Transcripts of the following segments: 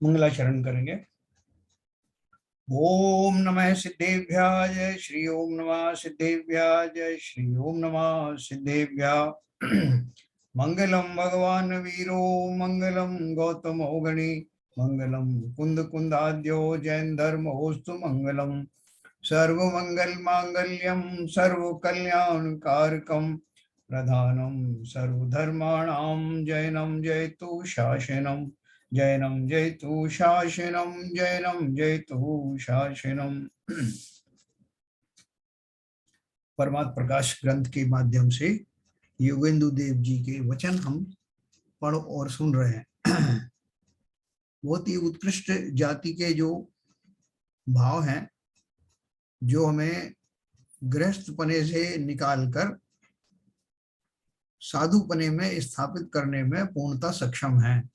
मंगलाचरण करेंगे। ओम नमः सिद्धेभ्याय जय श्री ओम नमः सिद्धेभ्याय जय श्री ओम नमः सिद्धेभ्याय। मंगलम भगवान वीरो मंगलम गौतम गणि मंगलम कुंद कुंदाद्यो जैन धर्म होस्तु मंगलम सर्व मंगल मांगल्यम सर्व कल्याण कारकम प्रधानम सर्वधर्माणां जैनम जयतु शासनम जैनम जयतु शासनम जैनम जयतु शासनम। परमात्म प्रकाश ग्रंथ के माध्यम से योगेंदु देव जी के वचन हम पढ़ और सुन रहे हैं। बहुत ही उत्कृष्ट जाति के जो भाव हैं, जो हमें गृहस्थपने से निकालकर साधुपने में स्थापित करने में पूर्णतः सक्षम है।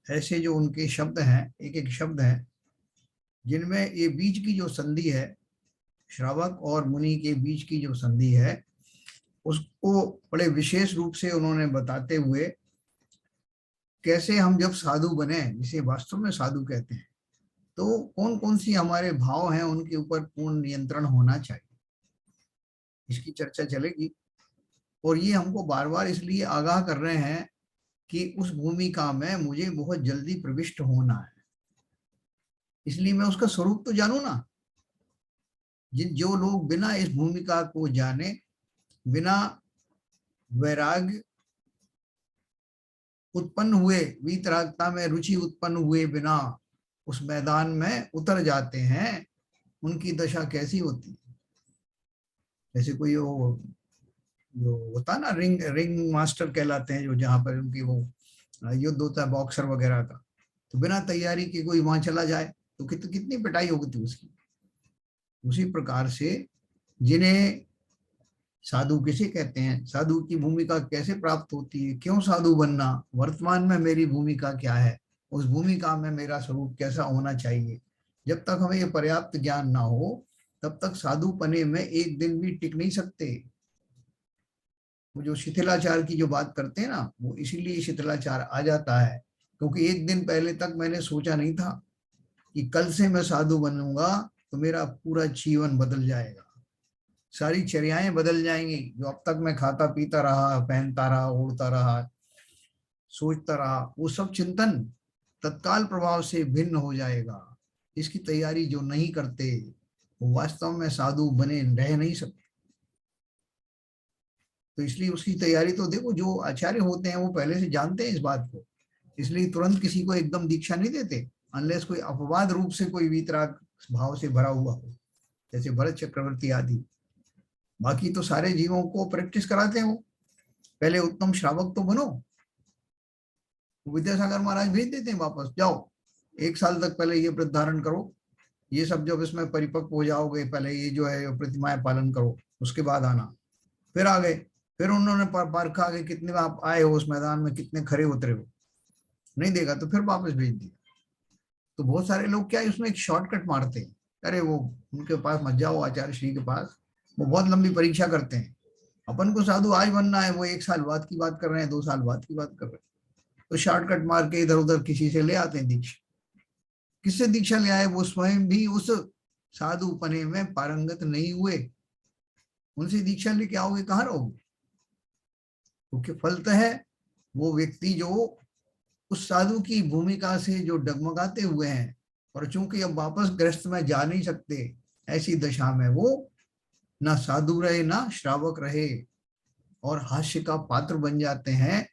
ऐसे जो उनके शब्द हैं, एक एक शब्द है जिनमें ये बीच की जो संधि है, श्रावक और मुनि के बीच की जो संधि है, उसको बड़े विशेष रूप से उन्होंने बताते हुए कैसे हम जब साधु बने, जिसे वास्तव में साधु कहते हैं, तो कौन कौन सी हमारे भाव हैं, उनके ऊपर पूर्ण नियंत्रण होना चाहिए, इसकी चर्चा चलेगी। और ये हमको बार बार इसलिए आगाह कर रहे हैं कि उस भूमिका में मुझे बहुत जल्दी प्रविष्ट होना है, इसलिए मैं उसका स्वरूप तो जानू ना। जो लोग बिना इस भूमिका को जाने, बिना वैराग्य उत्पन्न हुए, वीतरागता में रुचि उत्पन्न हुए बिना उस मैदान में उतर जाते हैं, उनकी दशा कैसी होती है। जैसे कोई वो जो होता ना, रिंग मास्टर कहलाते हैं, जो जहां पर उनकी वो युद्ध होता है बॉक्सर वगैरह का, तो बिना तैयारी के कोई वहां चला जाए तो कितनी पिटाई होगी थी उसकी। उसी प्रकार से जिन्हें साधु किसे कहते हैं, साधु की भूमिका कैसे प्राप्त होती है, क्यों साधु बनना, वर्तमान में मेरी भूमिका क्या है, उस भूमिका में मेरा स्वरूप कैसा होना चाहिए, जब तक हमें ये पर्याप्त ज्ञान ना हो तब तक साधु पने में एक दिन भी टिक नहीं सकते। वो जो शिथिलाचार की जो बात करते हैं ना, वो इसीलिए शिथिलाचार आ जाता है क्योंकि एक दिन पहले तक मैंने सोचा नहीं था कि कल से मैं साधु बनूंगा तो मेरा पूरा जीवन बदल जाएगा, सारी चर्याएं बदल जाएंगी। जो अब तक मैं खाता पीता रहा, पहनता रहा, उड़ता रहा, सोचता रहा, वो सब चिंतन तत्काल प्रभाव से भिन्न हो जाएगा। इसकी तैयारी जो नहीं करते वो वास्तव में साधु बने रह नहीं सकते। तो इसलिए उसकी तैयारी तो देखो, जो आचार्य होते हैं वो पहले से जानते हैं इस बात को, इसलिए तुरंत किसी को एकदम दीक्षा नहीं देते अनलेस कोई अपवाद रूप से कोई वीतराग भाव से भरा हुआ हो, जैसे भरत चक्रवर्ती आदि। बाकी तो सारे जीवों को प्रैक्टिस कराते हैं वो, पहले उत्तम श्रावक तो बनो। विद्यासागर महाराज भेज देते हैं वापस, जाओ 1 साल तक पहले ये व्रत धारण करो, ये सब जब इसमें परिपक्व हो जाओगे पहले ये जो है प्रतिमाएं पालन करो, उसके बाद आना। फिर आ गए, फिर उन्होंने परखा कि कितने आप आए हो उस मैदान में, कितने खरे उतरे हो, नहीं देगा तो फिर वापस भेज दिया। तो बहुत सारे लोग क्या है उसमें एक शॉर्टकट मारते हैं, अरे वो उनके पास मत जाओ, आचार्य श्री के पास, वो बहुत लंबी परीक्षा करते हैं। अपन को साधु आज बनना है, वो 1 साल बाद की बात कर रहे हैं, 2 साल बाद की बात कर रहे हैं, तो शॉर्टकट मार के इधर उधर किसी से ले आते हैं दीक्षा। किससे दीक्षा ले आए, वो स्वयं भी उस साधुपने में पारंगत नहीं हुए, उनसे दीक्षा लेके आओगे कहाँ रहोगे। क्योंकि फलत है वो व्यक्ति जो उस साधु की भूमिका से जो डगमगाते हुए हैं, और चूंकि अब वापस गृहस्थ में जा नहीं सकते, ऐसी दशा में वो ना साधु रहे ना श्रावक रहे, और हास्य का पात्र बन जाते हैं,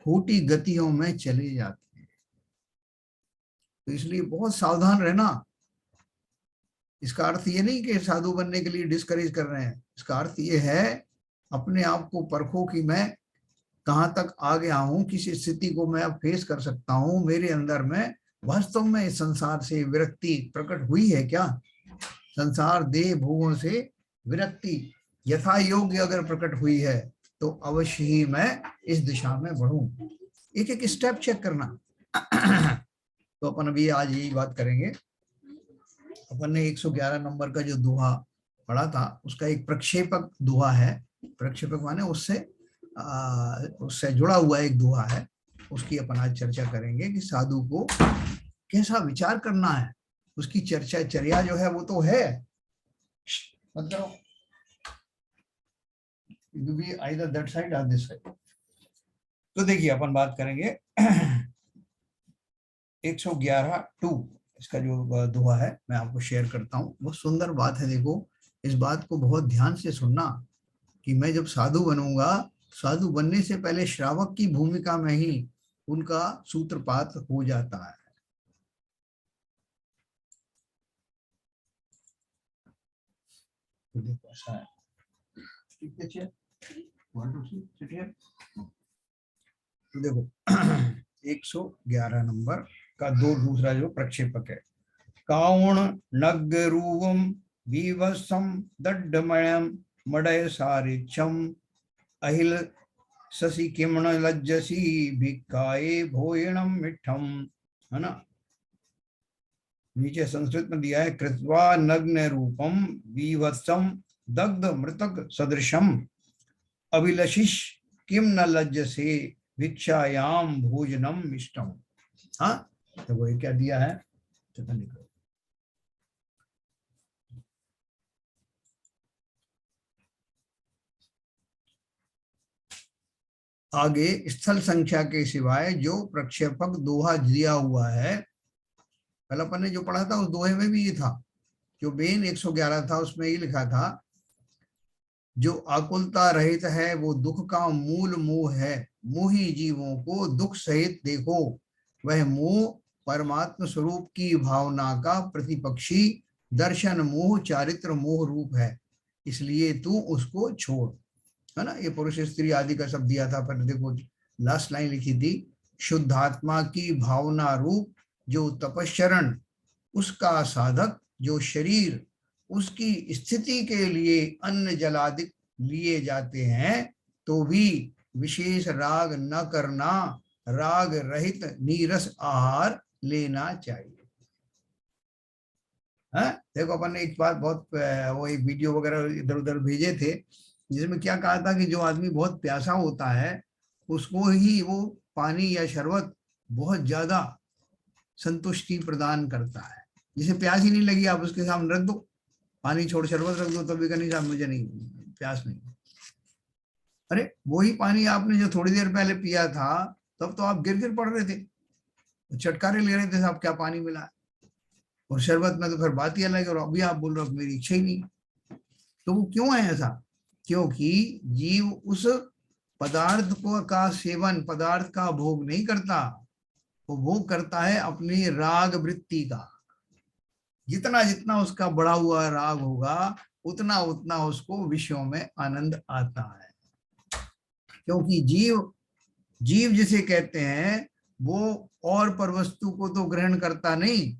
खोटी गतियों में चले जाते हैं। तो इसलिए बहुत सावधान रहना। इसका अर्थ ये नहीं कि साधु बनने के लिए डिस्करेज कर रहे हैं, इसका अर्थ ये है अपने आप को परखो कि मैं कहाँ तक आ गया हूँ, किस स्थिति को मैं अब फेस कर सकता हूँ, मेरे अंदर में वास्तव में इस संसार से विरक्ति प्रकट हुई है क्या, संसार देह भोगों से विरक्ति यथा योग्य अगर प्रकट हुई है तो अवश्य ही मैं इस दिशा में बढ़ूं। एक एक स्टेप चेक करना। तो अपन अभी आज यही बात करेंगे। अपन ने 111 नंबर का जो दोहा पढ़ा था, उसका एक प्रक्षेपक दोहा है, प्रक्षेपक माने उससे जुड़ा हुआ एक दोहा है, उसकी अपन आज चर्चा करेंगे कि साधु को कैसा विचार करना है, उसकी चर्चा चर्या जो है वो तो है। मतलब either that side or this side। तो देखिए अपन बात करेंगे 111(2) इसका जो दोहा है मैं आपको शेयर करता हूँ। बहुत सुंदर बात है। देखो इस बात को बहुत ध्यान से सुनना कि मैं जब साधु बनूंगा, साधु बनने से पहले श्रावक की भूमिका में ही उनका सूत्रपात हो जाता है। तो देखो ऐसा है, तो देखो 111 नंबर का दूसरा जो प्रक्षेपक है, काउण नग्रूवम विवसम दड्डमयम मडय सारिक्षम अहिल शशि किमण लज्जसी भिक्काए भोयणम मिठम, है ना। नीचे संस्कृत में दिया है, कृत्वा नग्न रूपम विवत्सम दग्ध मृतक सदृशम अभिलषिष किम न लज्जसे भिक्षायाम भोजनम मिष्टम। हाँ तो वो क्या दिया है, निकलो। आगे स्थल संख्या के सिवाय जो प्रक्षेपक दोहा दिया हुआ है, कल अपन ने जो पढ़ा था उस दोहे में भी ये था, जो बेन 111 था उसमें ये लिखा था, जो आकुलता रहित है वो दुख का मूल मोह है, मोही जीवों को दुख सहित देखो, वह मोह परमात्म स्वरूप की भावना का प्रतिपक्षी दर्शन मोह चारित्र मोह रूप है, इसलिए तू उसको छोड़, है ना। ये पुरुष स्त्री आदि का शब्द दिया था, पर देखो लास्ट लाइन लिखी थी, शुद्धात्मा की भावना रूप जो तपश्चरण, उसका साधक जो शरीर, उसकी स्थिति के लिए अन्न जलादि लिए जाते हैं, तो भी विशेष राग न करना, राग रहित नीरस आहार लेना चाहिए। है देखो अपन ने एक बार बहुत वो एक वीडियो वगैरह इधर उधर भेजे थे, जिसमें क्या कहा था कि जो आदमी बहुत प्यासा होता है उसको ही वो पानी या शरबत बहुत ज्यादा संतुष्टि प्रदान करता है। जिसे प्यास ही नहीं लगी आप उसके सामने रख दो, पानी छोड़ शरबत रख दो, तभी कहनी साहब मुझे नहीं प्यास नहीं। अरे वही पानी आपने जो थोड़ी देर पहले पिया था तब तो आप गिर गिर पड़ रहे थे, चटकारे ले रहे थे साहब क्या पानी मिला, और शरबत में तो फिर बात ही अलग है, और अभी आप बोल रहे हो मेरी इच्छा ही नहीं। तो वो क्यों है ऐसा, क्योंकि जीव उस पदार्थ को का सेवन, पदार्थ का भोग नहीं करता, वो भोग करता है अपनी राग वृत्ति का। जितना जितना उसका बढ़ा हुआ राग होगा उतना उतना उसको विषयों में आनंद आता है। क्योंकि जीव जीव जिसे कहते हैं वो और पर वस्तु को तो ग्रहण करता नहीं,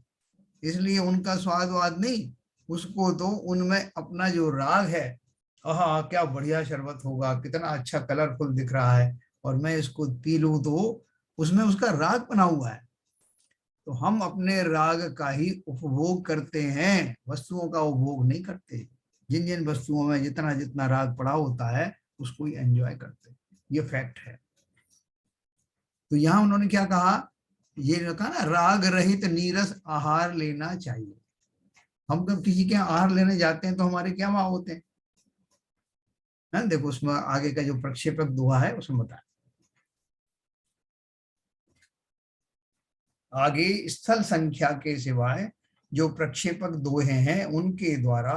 इसलिए उनका स्वाद वाद नहीं, उसको तो उनमें अपना जो राग है, आहा क्या बढ़िया शरबत होगा, कितना अच्छा कलरफुल दिख रहा है, और मैं इसको पी लूं, तो उसमें उसका राग बना हुआ है। तो हम अपने राग का ही उपभोग करते हैं, वस्तुओं का उपभोग नहीं करते। जिन जिन वस्तुओं में जितना जितना राग पड़ा होता है उसको ही एंजॉय करते हैं, ये फैक्ट है। तो यहाँ उन्होंने क्या कहा, ये कहा ना, राग रहित नीरस आहार लेना चाहिए। हम जब किसी के आहार लेने जाते हैं तो हमारे क्या भाव होते हैं, है? देखो उसमें आगे का जो प्रक्षेपक दोहा है उसमें बताया, आगे स्थल संख्या के सिवाय जो प्रक्षेपक दोहे हैं उनके द्वारा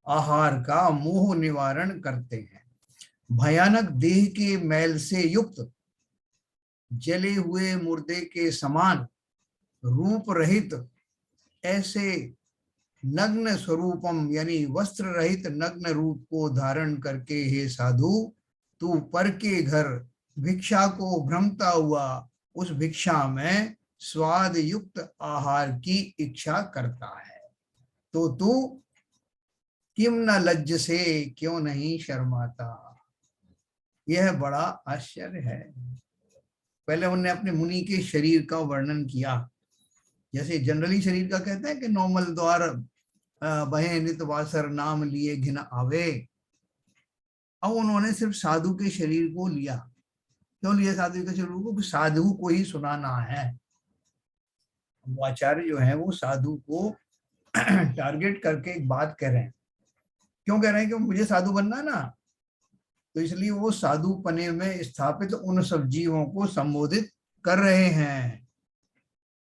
आहार का मोह निवारण करते हैं। भयानक देह के मैल से युक्त जले हुए मुर्दे के समान रूप रहित ऐसे नग्न स्वरूपम यानी वस्त्र रहित नग्न रूप को धारण करके हे साधु, तू पर के घर भिक्षा को भ्रमता हुआ उस भिक्षा में स्वाद युक्त आहार की इच्छा करता है, तो तू किम न लज्ज से क्यों नहीं शर्माता। यह बड़ा आश्चर्य है। पहले उन्होंने अपने मुनि के शरीर का वर्णन किया, जैसे जनरली शरीर का कहते हैं कि नॉर्मल द्वार बहे नित वासर नाम लिए घिन आवे। अब उन्होंने सिर्फ साधु के शरीर को लिया। क्यों लिया साधु के शरीर को, साधु को ही सुनाना है। वो आचार्य जो है वो साधु को टारगेट करके एक बात कह रहे हैं। क्यों कह रहे हैं? कि मुझे साधु बनना है ना, तो इसलिए वो साधु पने में स्थापित उन सब जीवों को संबोधित कर रहे हैं।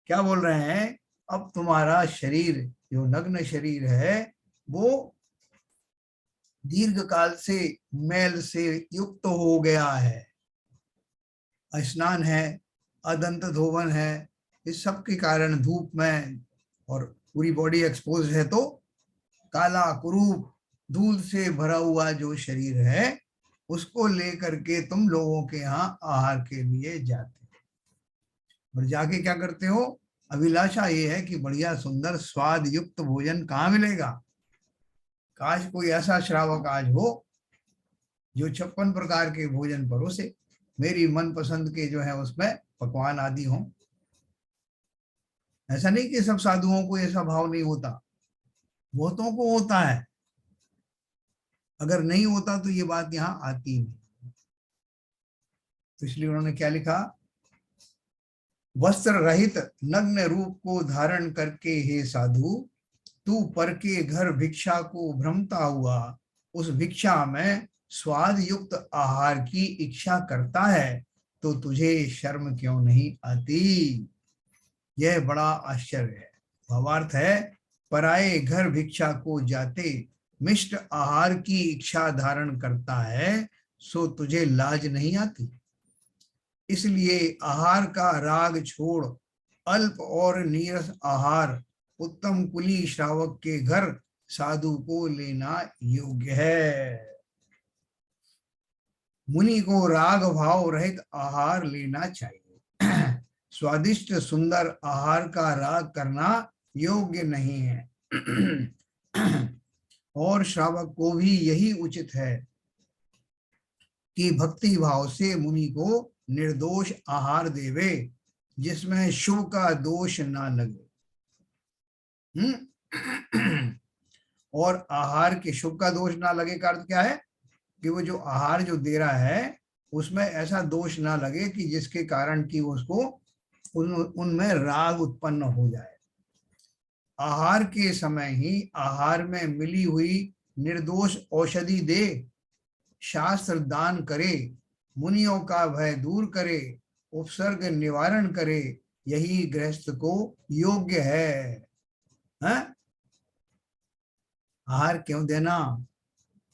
क्या बोल रहे हैं? अब तुम्हारा शरीर जो नग्न शरीर है वो दीर्घ काल से मैल से युक्त हो गया है, स्नान है, अदंत धोवन है, इस सब के कारण धूप में और पूरी बॉडी एक्सपोज है, तो काला कुरूप धूल से भरा हुआ जो शरीर है उसको लेकर के तुम लोगों के यहाँ आहार के लिए जाते हो। और जाके क्या करते हो? अभिलाषा ये है कि बढ़िया सुंदर स्वाद युक्त भोजन कहाँ मिलेगा। काश कोई ऐसा श्रावक आज हो जो 56 प्रकार के भोजन परोसे, मेरी मनपसंद के जो है उसमें पकवान आदि हों। ऐसा नहीं कि सब साधुओं को ऐसा भाव नहीं होता, बहुतों को होता है। अगर नहीं होता तो ये बात यहाँ आती नहीं। तो इसलिए उन्होंने क्या लिखा? वस्त्र रहित नग्न रूप को धारण करके हे साधु, तू पर के घर भिक्षा को भ्रमता हुआ उस भिक्षा में स्वाद युक्त आहार की इच्छा करता है, तो तुझे शर्म क्यों नहीं आती? यह बड़ा आश्चर्य है। भावार्थ है, पराये घर भिक्षा को जाते मिष्ट आहार की इच्छा धारण करता है, सो तुझे लाज नहीं आती? इसलिए आहार का राग छोड़ अल्प और नीरस आहार उत्तम कुली श्रावक के घर साधु को लेना योग्य है। मुनि को राग भाव रहित आहार लेना चाहिए। स्वादिष्ट सुंदर आहार का राग करना योग्य नहीं है। और श्रावक को भी यही उचित है कि भक्ति भाव से मुनि को निर्दोष आहार देवे, जिसमें शुभ का दोष ना लगे। और आहार के शुभ का दोष ना लगे का अर्थ क्या है? कि वो जो आहार जो दे रहा है उसमें ऐसा दोष ना लगे कि जिसके कारण कि उसको उनमें राग उत्पन्न हो जाए। आहार के समय ही आहार में मिली हुई निर्दोष औषधि दे, शास्त्र दान करे, मुनियों का भय दूर करे, उपसर्ग निवारण करे, यही गृहस्थ को योग्य है। आहार क्यों देना?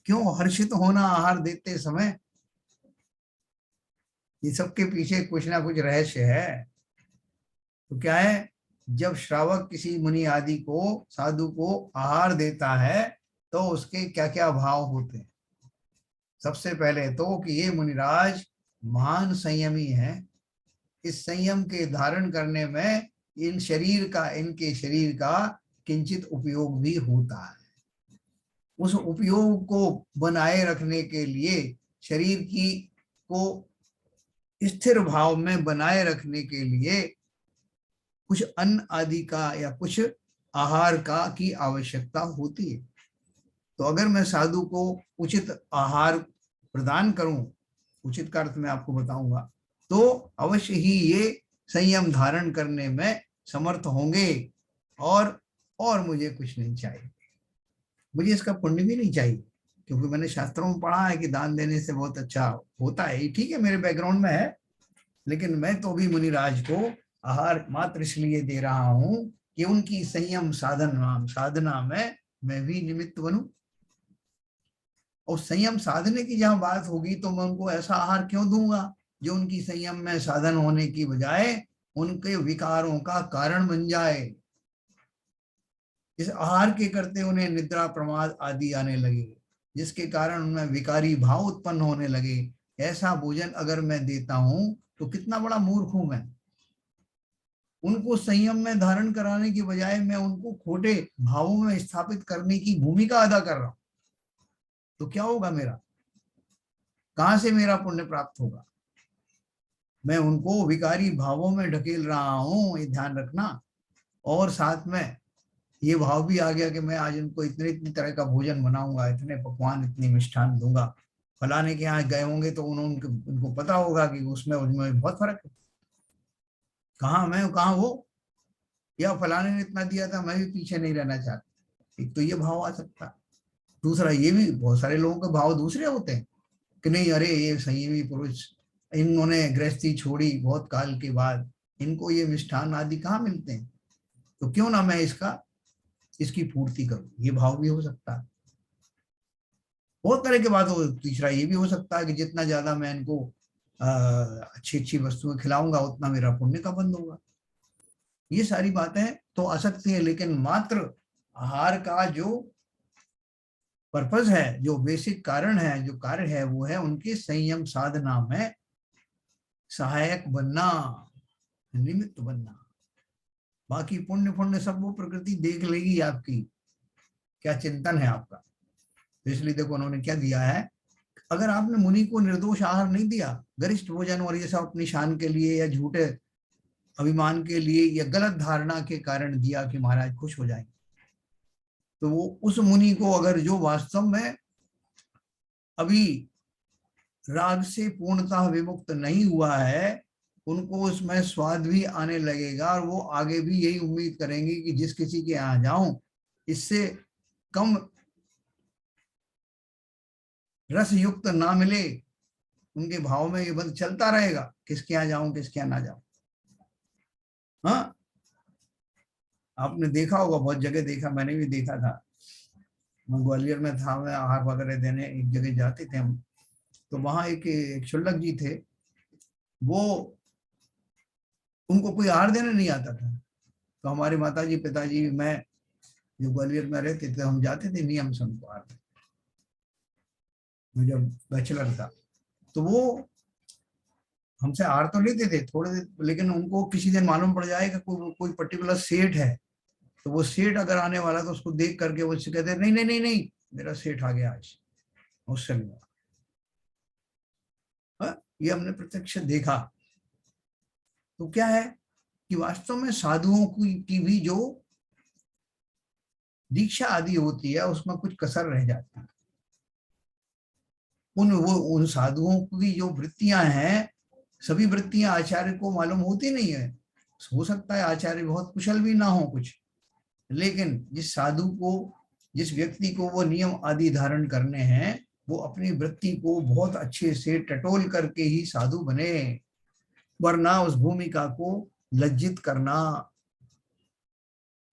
क्यों हर्षित होना आहार देते समय? ये सबके पीछे कुछ ना कुछ रहस्य है। तो क्या है? जब श्रावक किसी मुनि आदि को साधु को आहार देता है तो उसके क्या क्या भाव होते हैं? सबसे पहले तो कि ये मुनिराज महान संयमी है, इस संयम के धारण करने में इनके शरीर का किंचित उपयोग भी होता है। उस उपयोग को बनाए रखने के लिए शरीर की को स्थिर भाव में बनाए रखने के लिए कुछ अन्न आदि का या कुछ आहार का की आवश्यकता होती है। तो अगर मैं साधु को उचित आहार प्रदान करूं, उचित का अर्थ मैं आपको बताऊंगा, तो अवश्य ही ये संयम धारण करने में समर्थ होंगे। और मुझे कुछ नहीं चाहिए, मुझे इसका पुण्य भी नहीं चाहिए, क्योंकि मैंने शास्त्रों में पढ़ा है कि दान देने से बहुत अच्छा होता है। ये ठीक है, मेरे बैकग्राउंड में है, लेकिन मैं तो भी मुनिराज को आहार मात्र इसलिए दे रहा हूं कि उनकी संयम साधना में मैं भी निमित्त बनूं। और संयम साधने की जहां बात होगी तो मैं उनको ऐसा आहार क्यों दूंगा जो उनकी संयम में साधन होने की बजाय उनके विकारों का कारण बन जाए। इस आहार के करते उन्हें निद्रा प्रमाद आदि आने लगे, जिसके कारण उनमें विकारी भाव उत्पन्न होने लगे। ऐसा भोजन अगर मैं देता हूं तो कितना बड़ा मूर्ख हूं मैं। उनको संयम में धारण कराने की बजाय मैं उनको खोटे भावों में स्थापित करने की भूमिका अदा कर रहा हूं, तो क्या होगा मेरा? कहां से मेरा पुण्य प्राप्त होगा? मैं उनको विकारी भावों में ढकेल रहा हूं, ये ध्यान रखना। और साथ में ये भाव भी आ गया कि मैं आज उनको इतनी तरह का भोजन बनाऊंगा, इतने पकवान, इतनी मिष्ठान दूंगा। फलाने के यहाँ गए होंगे तो उनको पता होगा कि उसमें बहुत फर्क है। कहाँ मैं कहाँ वो? या फलाने ने इतना दिया था, मैं भी पीछे नहीं रहना चाहता। एक तो ये भाव आ सकता है। दूसरा ये भी, बहुत सारे लोगों के भाव दूसरे होते हैं कि नहीं, अरे ये संयमी पुरुष, इन्होंने गृहस्थी छोड़ी बहुत काल के बाद, इनको ये मिष्ठान आदि कहाँ मिलते हैं, तो क्यों ना मैं इसकी पूर्ति करूं, ये भाव भी हो सकता है। बहुत तरह की बात हो। तीसरा ये भी हो सकता है कि जितना ज्यादा मैं इनको अच्छी अच्छी वस्तुएं खिलाऊंगा उतना मेरा पुण्य का बंद होगा। ये सारी बातें तो आ सकती है, लेकिन मात्र आहार का जो पर्पज है, जो बेसिक कारण है, जो कार्य है, वो है उनकी संयम साधना में सहायक बनना, निमित्त बनना। बाकी पुण्य पुण्य सब वो प्रकृति देख लेगी, आपकी क्या चिंतन है आपका। तो इसलिए देखो उन्होंने क्या दिया है, अगर आपने मुनि को निर्दोष आहार नहीं दिया, गरिष्ठ भोजन और ये सब अपनी शान के लिए या झूठे अभिमान के लिए या गलत धारणा के कारण दिया कि महाराज खुश हो जाएंगे, तो वो उस मुनि को अगर जो वास्तव में अभी राग से पूर्णतः विमुक्त नहीं हुआ है, उनको उसमें स्वाद भी आने लगेगा और वो आगे भी यही उम्मीद करेंगे कि जिस किसी के यहाँ जाऊं इससे कम रस युक्त ना मिले, उनके भाव में ये बंद चलता रहेगा, किसके यहाँ जाऊं किसके यहाँ ना जाऊं। हाँ, आपने देखा होगा, बहुत जगह देखा, मैंने भी देखा था। मैं ग्वालियर में था, मैं आहार वगैरह देने एक जगह जाते थे हम, तो वहां एक क्षुल्लक जी थे, वो उनको कोई आहार देने नहीं आता था। तो हमारे माताजी पिताजी मैं जो ग्वालियर में रहते थे, हम जाते थे नियम से उनको आहार, मैं जब बैचलर था। तो वो हमसे आहार तो लेते थे थोड़े, लेकिन उनको किसी दिन मालूम पड़ जाए कि कोई पर्टिकुलर सेठ है, तो वो सेठ अगर आने वाला तो उसको देख करके वो उससे कहते नहीं नहीं नहीं नहीं, मेरा सेठ आ गया आज, उससे मिला। ये हमने प्रत्यक्ष देखा। तो क्या है कि वास्तव में साधुओं की भी जो दीक्षा आदि होती है उसमें कुछ कसर रह जाती है। उन साधुओं की जो वृत्तियां हैं, सभी वृत्तियां आचार्य को मालूम होती नहीं है। हो सकता है आचार्य बहुत कुशल भी ना हो कुछ, लेकिन जिस साधु को, जिस व्यक्ति को वो नियम आदि धारण करने हैं, वो अपनी वृत्ति को बहुत अच्छे से टटोल करके ही साधु बने, वरना उस भूमिका को लज्जित करना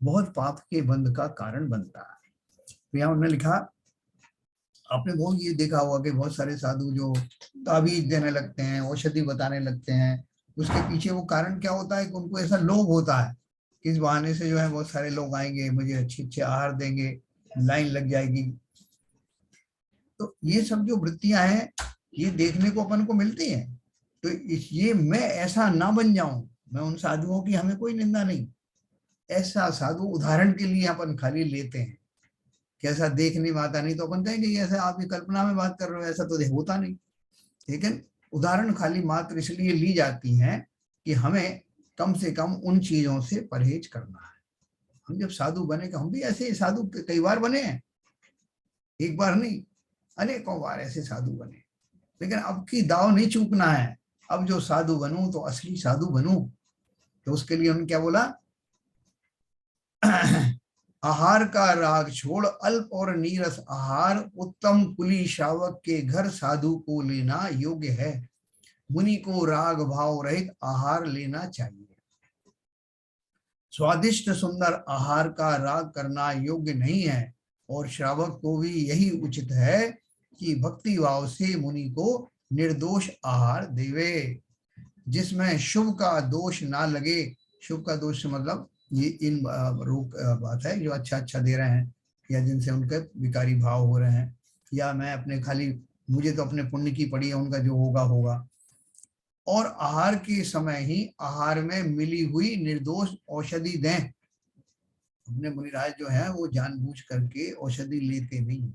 बहुत पाप के बंध का कारण बनता है। तो यहाँ उन्होंने लिखा, आपने बहुत ये देखा होगा कि बहुत सारे साधु जो ताबीज देने लगते हैं, औषधि बताने लगते हैं, उसके पीछे वो कारण क्या होता है कि उनको ऐसा लोभ होता है कि इस बहाने से जो है बहुत सारे लोग आएंगे, मुझे अच्छे अच्छे आहार देंगे, लाइन लग जाएगी। तो ये सब जो वृत्तियां हैं ये देखने को अपन को मिलती हैं। तो ये मैं ऐसा ना बन जाऊं, मैं उन साधुओं की, हमें कोई निंदा नहीं, ऐसा साधु उदाहरण के लिए अपन खाली लेते हैं, कैसा देखने में आता नहीं तो अपन कहेंगे ये ऐसा आप कल्पना में बात कर रहे हो, ऐसा तो होता नहीं। लेकिन उदाहरण खाली मात्र इसलिए ली जाती हैं कि हमें कम से कम उन चीजों से परहेज करना है। हम जब साधु बने, हम भी ऐसे साधु कई बार बने हैं, एक बार नहीं अनेकों बार ऐसे साधु बने, लेकिन अब की दाव नहीं चूकना है। अब जो साधु बनूं तो असली साधु बनूं। तो उसके लिए उन्होंने क्या बोला, आहार का राग छोड़ अल्प और नीरस आहार उत्तम कुली शावक के घर साधु को लेना योग्य है। मुनि को राग भाव रहित आहार लेना चाहिए। स्वादिष्ट सुंदर आहार का राग करना योग्य नहीं है, और श्रावक को भी यही उचित है कि भक्ति भाव से मुनि को निर्दोष आहार देवे, जिसमें शुभ का दोष ना लगे। शुभ का दोष मतलब ये इन रोग बात है जो अच्छा अच्छा दे रहे हैं, या जिनसे उनके विकारी भाव हो रहे हैं, या मैं अपने खाली, मुझे तो अपने पुण्य की पड़ी है, उनका जो होगा होगा। और आहार के समय ही आहार में मिली हुई निर्दोष औषधि दें। अपने मुनिराज जो है वो जानबूझ करके औषधि लेते नहीं,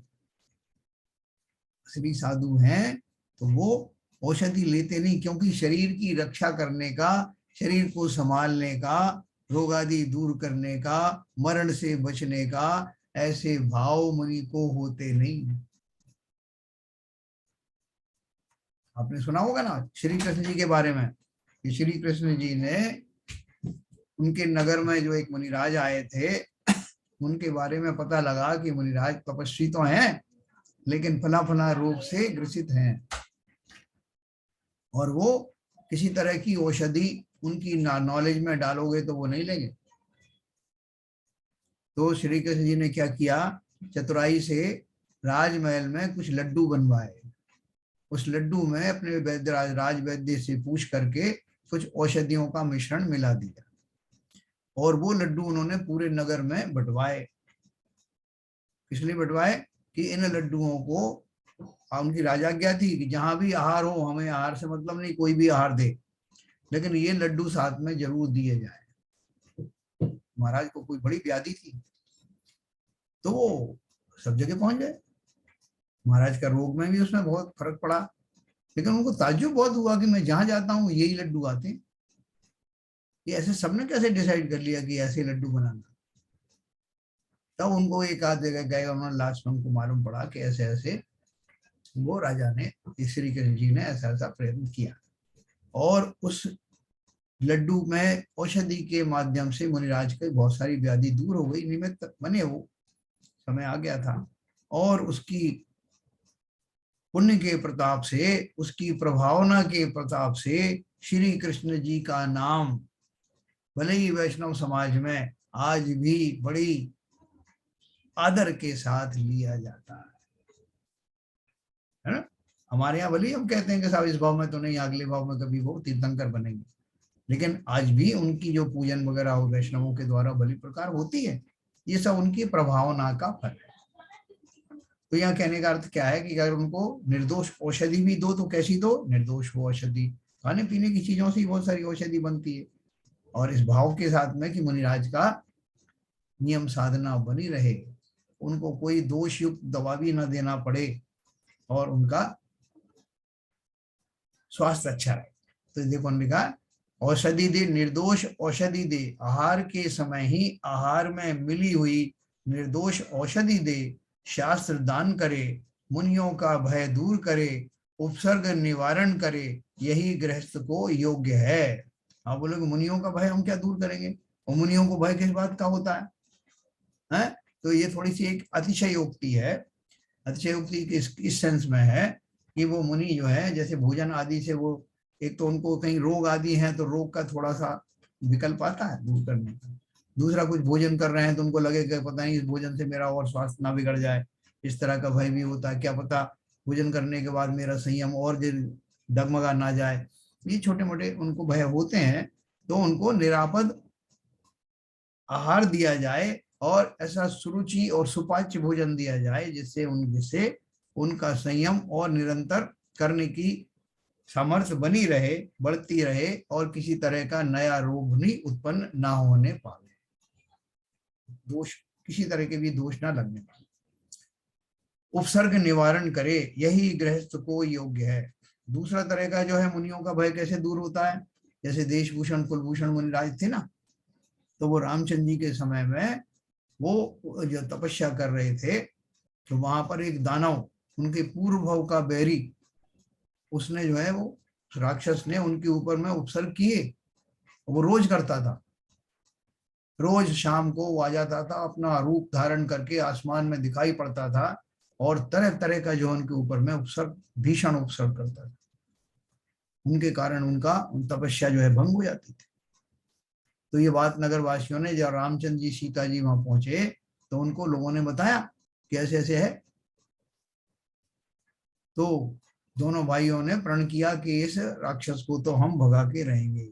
असली साधु हैं तो वो औषधि लेते नहीं, क्योंकि शरीर की रक्षा करने का, शरीर को संभालने का, रोग आदि दूर करने का, मरण से बचने का ऐसे भाव मुनि को होते नहीं। आपने सुना होगा ना श्री कृष्ण जी के बारे में कि श्री कृष्ण जी ने उनके नगर में जो एक मुनिराज आए थे, उनके बारे में पता लगा कि मुनिराज तपस्वी तो हैं लेकिन फला फला रोग से ग्रसित हैं, और वो किसी तरह की औषधि उनकी नॉलेज में डालोगे तो वो नहीं लेंगे। तो श्री कृष्ण जी ने क्या किया, चतुराई से राजमहल में कुछ लड्डू बनवाए। उस लड्डू में अपने राज वैद्य से पूछ करके कुछ औषधियों का मिश्रण मिला दिया, और वो लड्डू उन्होंने पूरे नगर में बंटवाए। इसलिए बंटवाए कि इन लड्डुओं को, उनकी राजाज्ञा थी कि जहां भी आहार हो, हमें आहार से मतलब नहीं, कोई भी आहार दे, लेकिन ये लड्डू साथ में जरूर दिए जाए। महाराज को कोई बड़ी व्याधि थी तो वो सब जगह पहुंच गए। महाराज का रोग में भी उसमें बहुत फर्क पड़ा, लेकिन उनको ताज्जुब बहुत हुआ कि मैं जहां जाता हूँ यही लड्डू आते हैं। ये ऐसे सबने कैसे डिसाइड कर लिया कि ऐसे लड्डू बनाना। तब उनको एक आध जगह गए, उन्होंने लास्ट में उनको मालूम पड़ा कि ऐसे ऐसे वो राजा ने, श्री कृष्ण जी ने ऐसा ऐसा प्रयत्न किया, और उस लड्डू में औषधि के माध्यम से मुनिराज की बहुत सारी व्याधि दूर हो गई। निमित्त बने, वो समय आ गया था, और उसकी पुण्य के प्रताप से, उसकी प्रभावना के प्रताप से श्री कृष्ण जी का नाम भले ही वैष्णव समाज में आज भी बड़ी आदर के साथ लिया जाता है ना। हमारे यहाँ भले हम कहते हैं कि साहब इस भाव में तो नहीं, अगले भाव में कभी वो तीर्थंकर बनेंगे, लेकिन आज भी उनकी जो पूजन वगैरह हो वैष्णवों के द्वारा भली प्रकार होती है। ये सब उनकी प्रभावना का फल है। तो यहाँ कहने का अर्थ क्या है कि अगर उनको निर्दोष औषधि भी दो तो कैसी दो, निर्दोष वो औषधि। खाने पीने की चीजों से बहुत सारी औषधि बनती है, और इस भाव के साथ में कि मुनिराज का नियम साधना बनी रहे, उनको कोई दोष युक्त दवा भी न देना पड़े, और उनका स्वास्थ्य अच्छा रहे। तो देखो लिखा, औषधि दे, निर्दोष औषधि दे, आहार के समय ही आहार में मिली हुई निर्दोष औषधि दे, शास्त्र दान करे, मुनियों का भय दूर करे, उपसर्ग निवारण करे, यही गृहस्थ को योग्य है। आप बोलोगे मुनियों का भय हम क्या दूर करेंगे, और मुनियों को भय किस बात का होता है? तो ये थोड़ी सी एक अतिशयोक्ति है। अतिशयोक्ति इस सेंस में है कि वो मुनि जो है, जैसे भोजन आदि से वो, एक तो उनको कहीं रोग आदि है तो रोग का थोड़ा सा विकल्प आता है दूर करने का, दूसरा कुछ भोजन कर रहे हैं तो उनको लगे कि पता नहीं इस भोजन से मेरा और स्वास्थ्य ना बिगड़ जाए, इस तरह का भय भी होता है। क्या पता भोजन करने के बाद मेरा संयम और डगमगा ना जाए। ये छोटे मोटे उनको भय होते हैं, तो उनको निरापद आहार दिया जाए और ऐसा सुरुचि और सुपाच्य भोजन दिया जाए जिससे उनका संयम और निरंतर करने की सामर्थ्य बनी रहे, बढ़ती रहे, और किसी तरह का नया रोग भी उत्पन्न ना होने पाए, दोष किसी तरह के भी दोष ना लगने पाए। उपसर्ग निवारण करे, यही गृहस्थ को योग्य है। दूसरा तरह का जो है मुनियों का भय कैसे दूर होता है, जैसे देशभूषण कुलभूषण मुनिराज थे ना, तो वो रामचंद्र जी के समय में वो जो तपस्या कर रहे थे, तो वहां पर एक दानव, उनके पूर्व भाव का बैरी, उसने जो है वो राक्षस ने उनके ऊपर में उपसर्ग किए। वो रोज करता था, रोज शाम को वो आ जाता था, अपना रूप धारण करके आसमान में दिखाई पड़ता था, और तरह तरह का जो उनके ऊपर में उपसर्ग, भीषण उपसर्ग करता था। उनके कारण उनका तपस्या जो है भंग हो जाती थी। तो ये बात नगर वासियों ने, जब रामचंद्र जी सीता जी वहां पहुंचे तो उनको लोगों ने बताया कि ऐसे ऐसे है। तो दोनों भाइयों ने प्रण किया कि इस राक्षस को तो हम भगा के रहेंगे।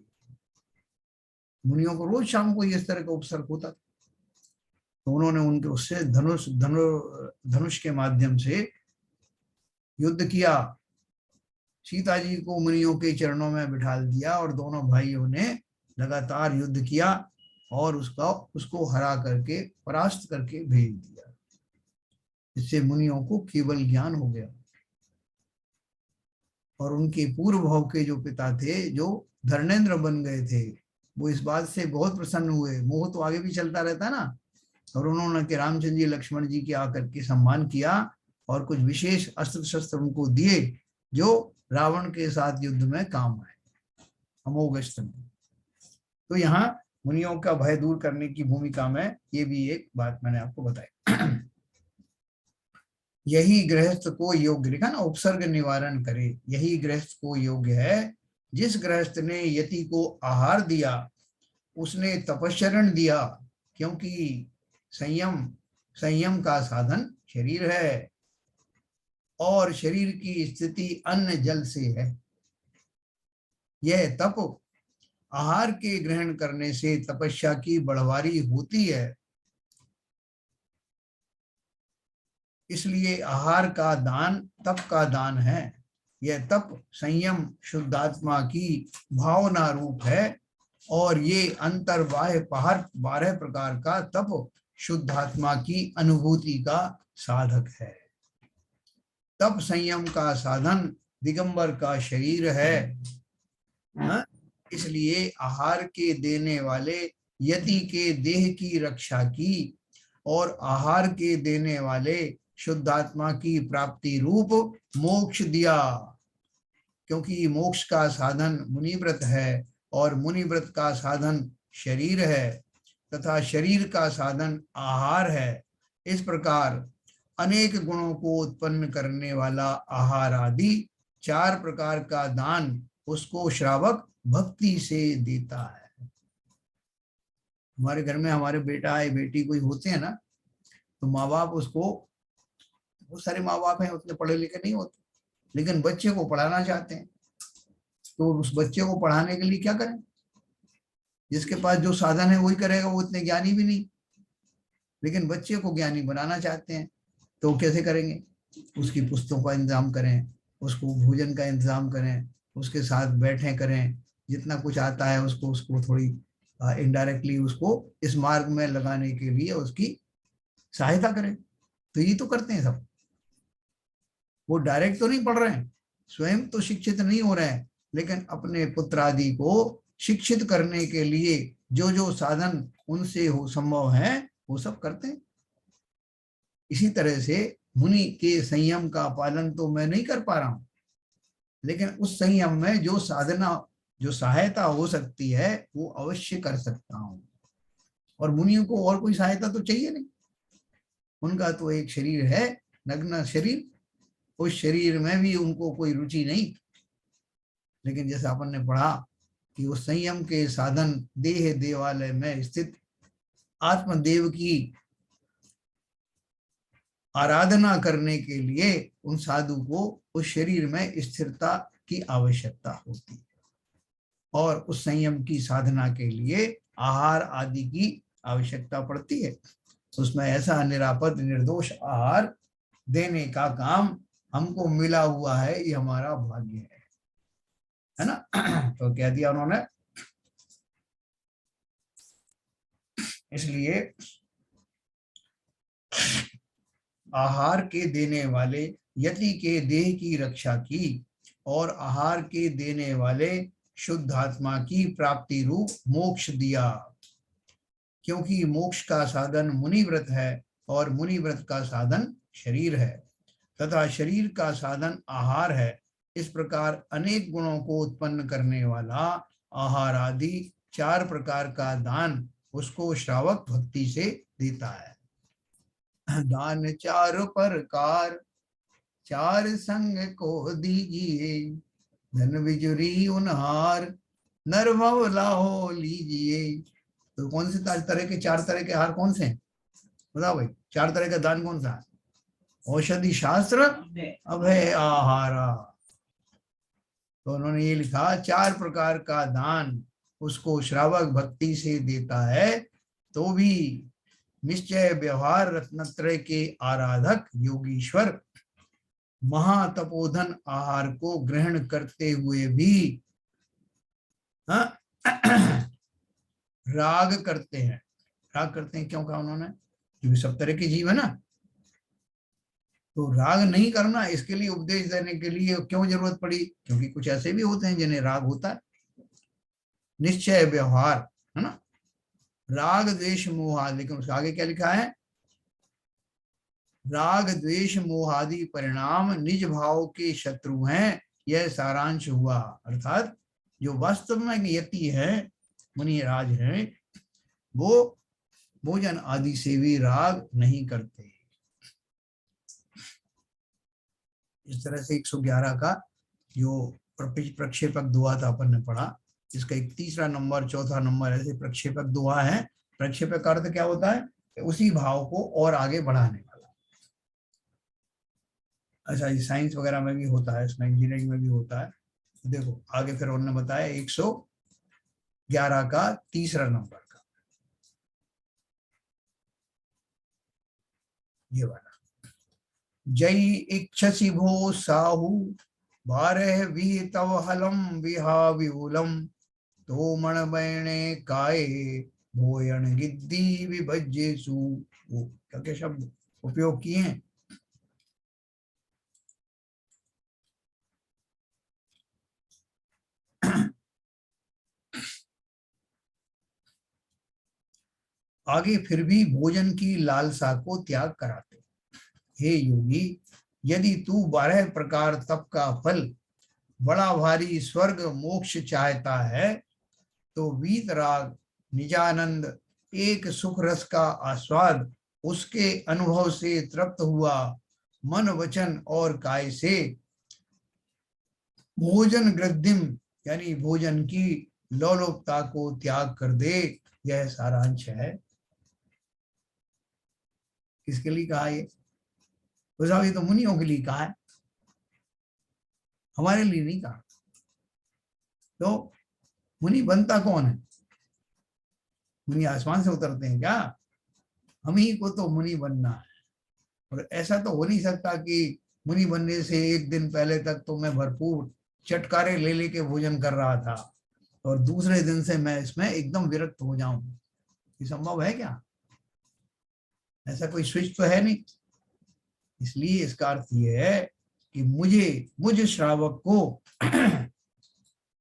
मुनियों को रोज शाम को इस तरह का उपसर्ग होता था, तो उन्होंने उनके उससे धनुष के माध्यम से युद्ध किया, सीता जी को मुनियों के चरणों में बिठा दिया, और दोनों भाइयों ने लगातार युद्ध किया और उसको हरा करके, परास्त करके भेज दिया। इससे मुनियों को केवल ज्ञान हो गया, और उनके पूर्व भाव के जो पिता थे, जो धर्मेंद्र बन गए थे, वो इस बात से बहुत प्रसन्न हुए। मोह तो आगे भी चलता रहता है ना, और उन्होंने के रामचंद्र जी लक्ष्मण जी के आकर के सम्मान किया, और कुछ विशेष अस्त्र शस्त्र उनको दिए जो रावण के साथ युद्ध में काम आए, अमोघ अस्त्र। तो यहाँ मुनियों का भय दूर करने की भूमिका में ये भी एक बात मैंने आपको बताई। यही गृहस्थ को योग्य, लिखा ना, उपसर्ग निवारण करे, यही गृहस्थ को योग्य है। जिस गृहस्थ ने यति को आहार दिया उसने तपश्चरण दिया, क्योंकि संयम संयम का साधन शरीर है और शरीर की स्थिति अन्न जल से है। यह तप आहार के ग्रहण करने से तपस्या की बढ़वारी होती है, इसलिए आहार का दान तप का दान है। यह तप संयम शुद्धात्मा की भावना रूप है और ये अंतर बाह्य 12 प्रकार का तप शुद्धात्मा की अनुभूति का साधक है। तप संयम का साधन दिगंबर का शरीर है। इसलिए आहार के देने वाले यति के देह की रक्षा की और आहार के देने वाले शुद्धात्मा की प्राप्ति रूप मोक्ष दिया, क्योंकि मोक्ष का साधन मुनिव्रत है और मुनिव्रत का साधन शरीर है तथा शरीर का साधन आहार है। इस प्रकार अनेक गुणों को उत्पन्न करने वाला आहार आदि 4 प्रकार का दान उसको श्रावक भक्ति से देता है। हमारे घर में हमारे बेटा है बेटी कोई होते हैं ना, तो माँ बाप उसको, बहुत सारे माँ बाप हैं उतने पढ़े लिखे नहीं होते, लेकिन बच्चे को पढ़ाना चाहते हैं, तो उस बच्चे को पढ़ाने के लिए क्या करें? जिसके पास जो साधन है वही करेगा, वो इतने ज्ञानी भी नहीं, लेकिन बच्चे को ज्ञानी बनाना चाहते हैं, तो कैसे करेंगे? उसकी पुस्तकों का इंतजाम करें, उसको भोजन का इंतजाम करें, उसके साथ बैठे करें, जितना कुछ आता है उसको थोड़ी इनडायरेक्टली उसको इस मार्ग में लगाने के लिए उसकी सहायता करें। तो ये तो करते हैं सब, वो डायरेक्ट तो नहीं पढ़ रहे हैं, स्वयं तो शिक्षित नहीं हो रहे हैं, लेकिन अपने पुत्र आदि को शिक्षित करने के लिए जो जो साधन उनसे हो संभव है वो सब करते हैं। इसी तरह से मुनि के संयम का पालन तो मैं नहीं कर पा रहा हूं, लेकिन उस संयम में जो साधना, जो सहायता हो सकती है वो अवश्य कर सकता हूं। और मुनियों को और कोई सहायता तो चाहिए नहीं, उनका तो एक शरीर है, नग्न शरीर, उस शरीर में भी उनको कोई रुचि नहीं। लेकिन जैसे अपन ने पढ़ा कि उस संयम के साधन देह देवालय में स्थित आत्मदेव की आराधना करने के लिए उन साधु को उस शरीर में स्थिरता की आवश्यकता होती है और उस संयम की साधना के लिए आहार आदि की आवश्यकता पड़ती है। उसमें ऐसा निरापद निर्दोष आहार देने का काम हमको मिला हुआ है, ये हमारा भाग्य है ना। तो कह दिया उन्होंने, इसलिए आहार के देने वाले यति के देह की रक्षा की और आहार के देने वाले शुद्धात्मा की प्राप्ति रूप मोक्ष दिया, क्योंकि मोक्ष का साधन मुनिव्रत है और मुनिव्रत का साधन शरीर है तथा शरीर का साधन आहार है। इस प्रकार अनेक गुणों को उत्पन्न करने वाला आहार आदि 4 प्रकार का दान उसको श्रावक भक्ति से देता है। दान 4 प्रकार 4 संग को दीजिए, धन बिजुरी उनहार नर भव लाहो लीजिए। तो कौन से तरह के 4 तरह के हार कौन से हैं? बताओ भाई, 4 तरह का दान कौन सा है? औषधि शास्त्र अभय आहारा। तो उन्होंने ये लिखा 4 प्रकार का दान उसको श्रावक भक्ति से देता है, तो भी निश्चय व्यवहार रत्नत्रय के आराधक योगीश्वर महातपोधन आहार को ग्रहण करते हुए भी राग करते हैं। राग करते हैं क्यों कहा उन्होंने? क्योंकि सब तरह के जीव है ना, तो राग नहीं करना, इसके लिए उपदेश देने के लिए क्यों जरूरत पड़ी? क्योंकि कुछ ऐसे भी होते हैं जिन्हें राग होता है। निश्चय व्यवहार है ना, राग द्वेष मोह, लेकिन उसके आगे क्या लिखा है? राग द्वेष मोहादि परिणाम निज भाव के शत्रु हैं, यह सारांश हुआ। अर्थात जो वास्तव में यति है, मुनिराज हैं, वो भोजन आदि से भी राग नहीं करते। इस तरह से 111 का जो प्रक्षेपक दुआ था अपन ने पढ़ा, इसका एक तीसरा नंबर, चौथा नंबर ऐसे प्रक्षेपक दुआ है। प्रक्षेपक का अर्थ क्या होता है? उसी भाव को और आगे बढ़ाने वाला। अच्छा, ये साइंस वगैरह में भी होता है, इसमें इंजीनियरिंग में भी होता है। देखो आगे फिर उन्होंने बताया 111 का तीसरा नंबर का ये वाला, जय इच्छसि भो साहु बारह वी तव हलम विहा विहुलम तो मण बैणे काये भोयण गिद्दी विभज्येसु। वो क्या क्या शब्द उपयोग किए हैं। आगे फिर भी भोजन की लालसा को त्याग कराते। हे योगी, यदि तू 12 प्रकार तप का फल, बड़ा भारी स्वर्ग मोक्ष चाहता है, तो वीतराग निजानंद एक सुख रस का आस्वाद, उसके अनुभव से तृप्त हुआ मन वचन और काय से भोजन गृद्धिम यानी भोजन की लोलुपता को त्याग कर दे। यह सारांश है। किसके लिए कहा ये? ये तो मुनियों के लिए कहा है, हमारे लिए नहीं कहा। तो मुनि बनता कौन है? मुनि आसमान से उतरते हैं क्या? हम ही को तो मुनि बनना है। और ऐसा तो हो नहीं सकता कि मुनि बनने से एक दिन पहले तक तो मैं भरपूर चटकारे ले लेके भोजन कर रहा था और दूसरे दिन से मैं इसमें एकदम विरक्त हो जाऊं। ये संभव है क्या? ऐसा कोई स्विच तो है नहीं। इसलिए इसका अर्थ ये है कि मुझे श्रावक को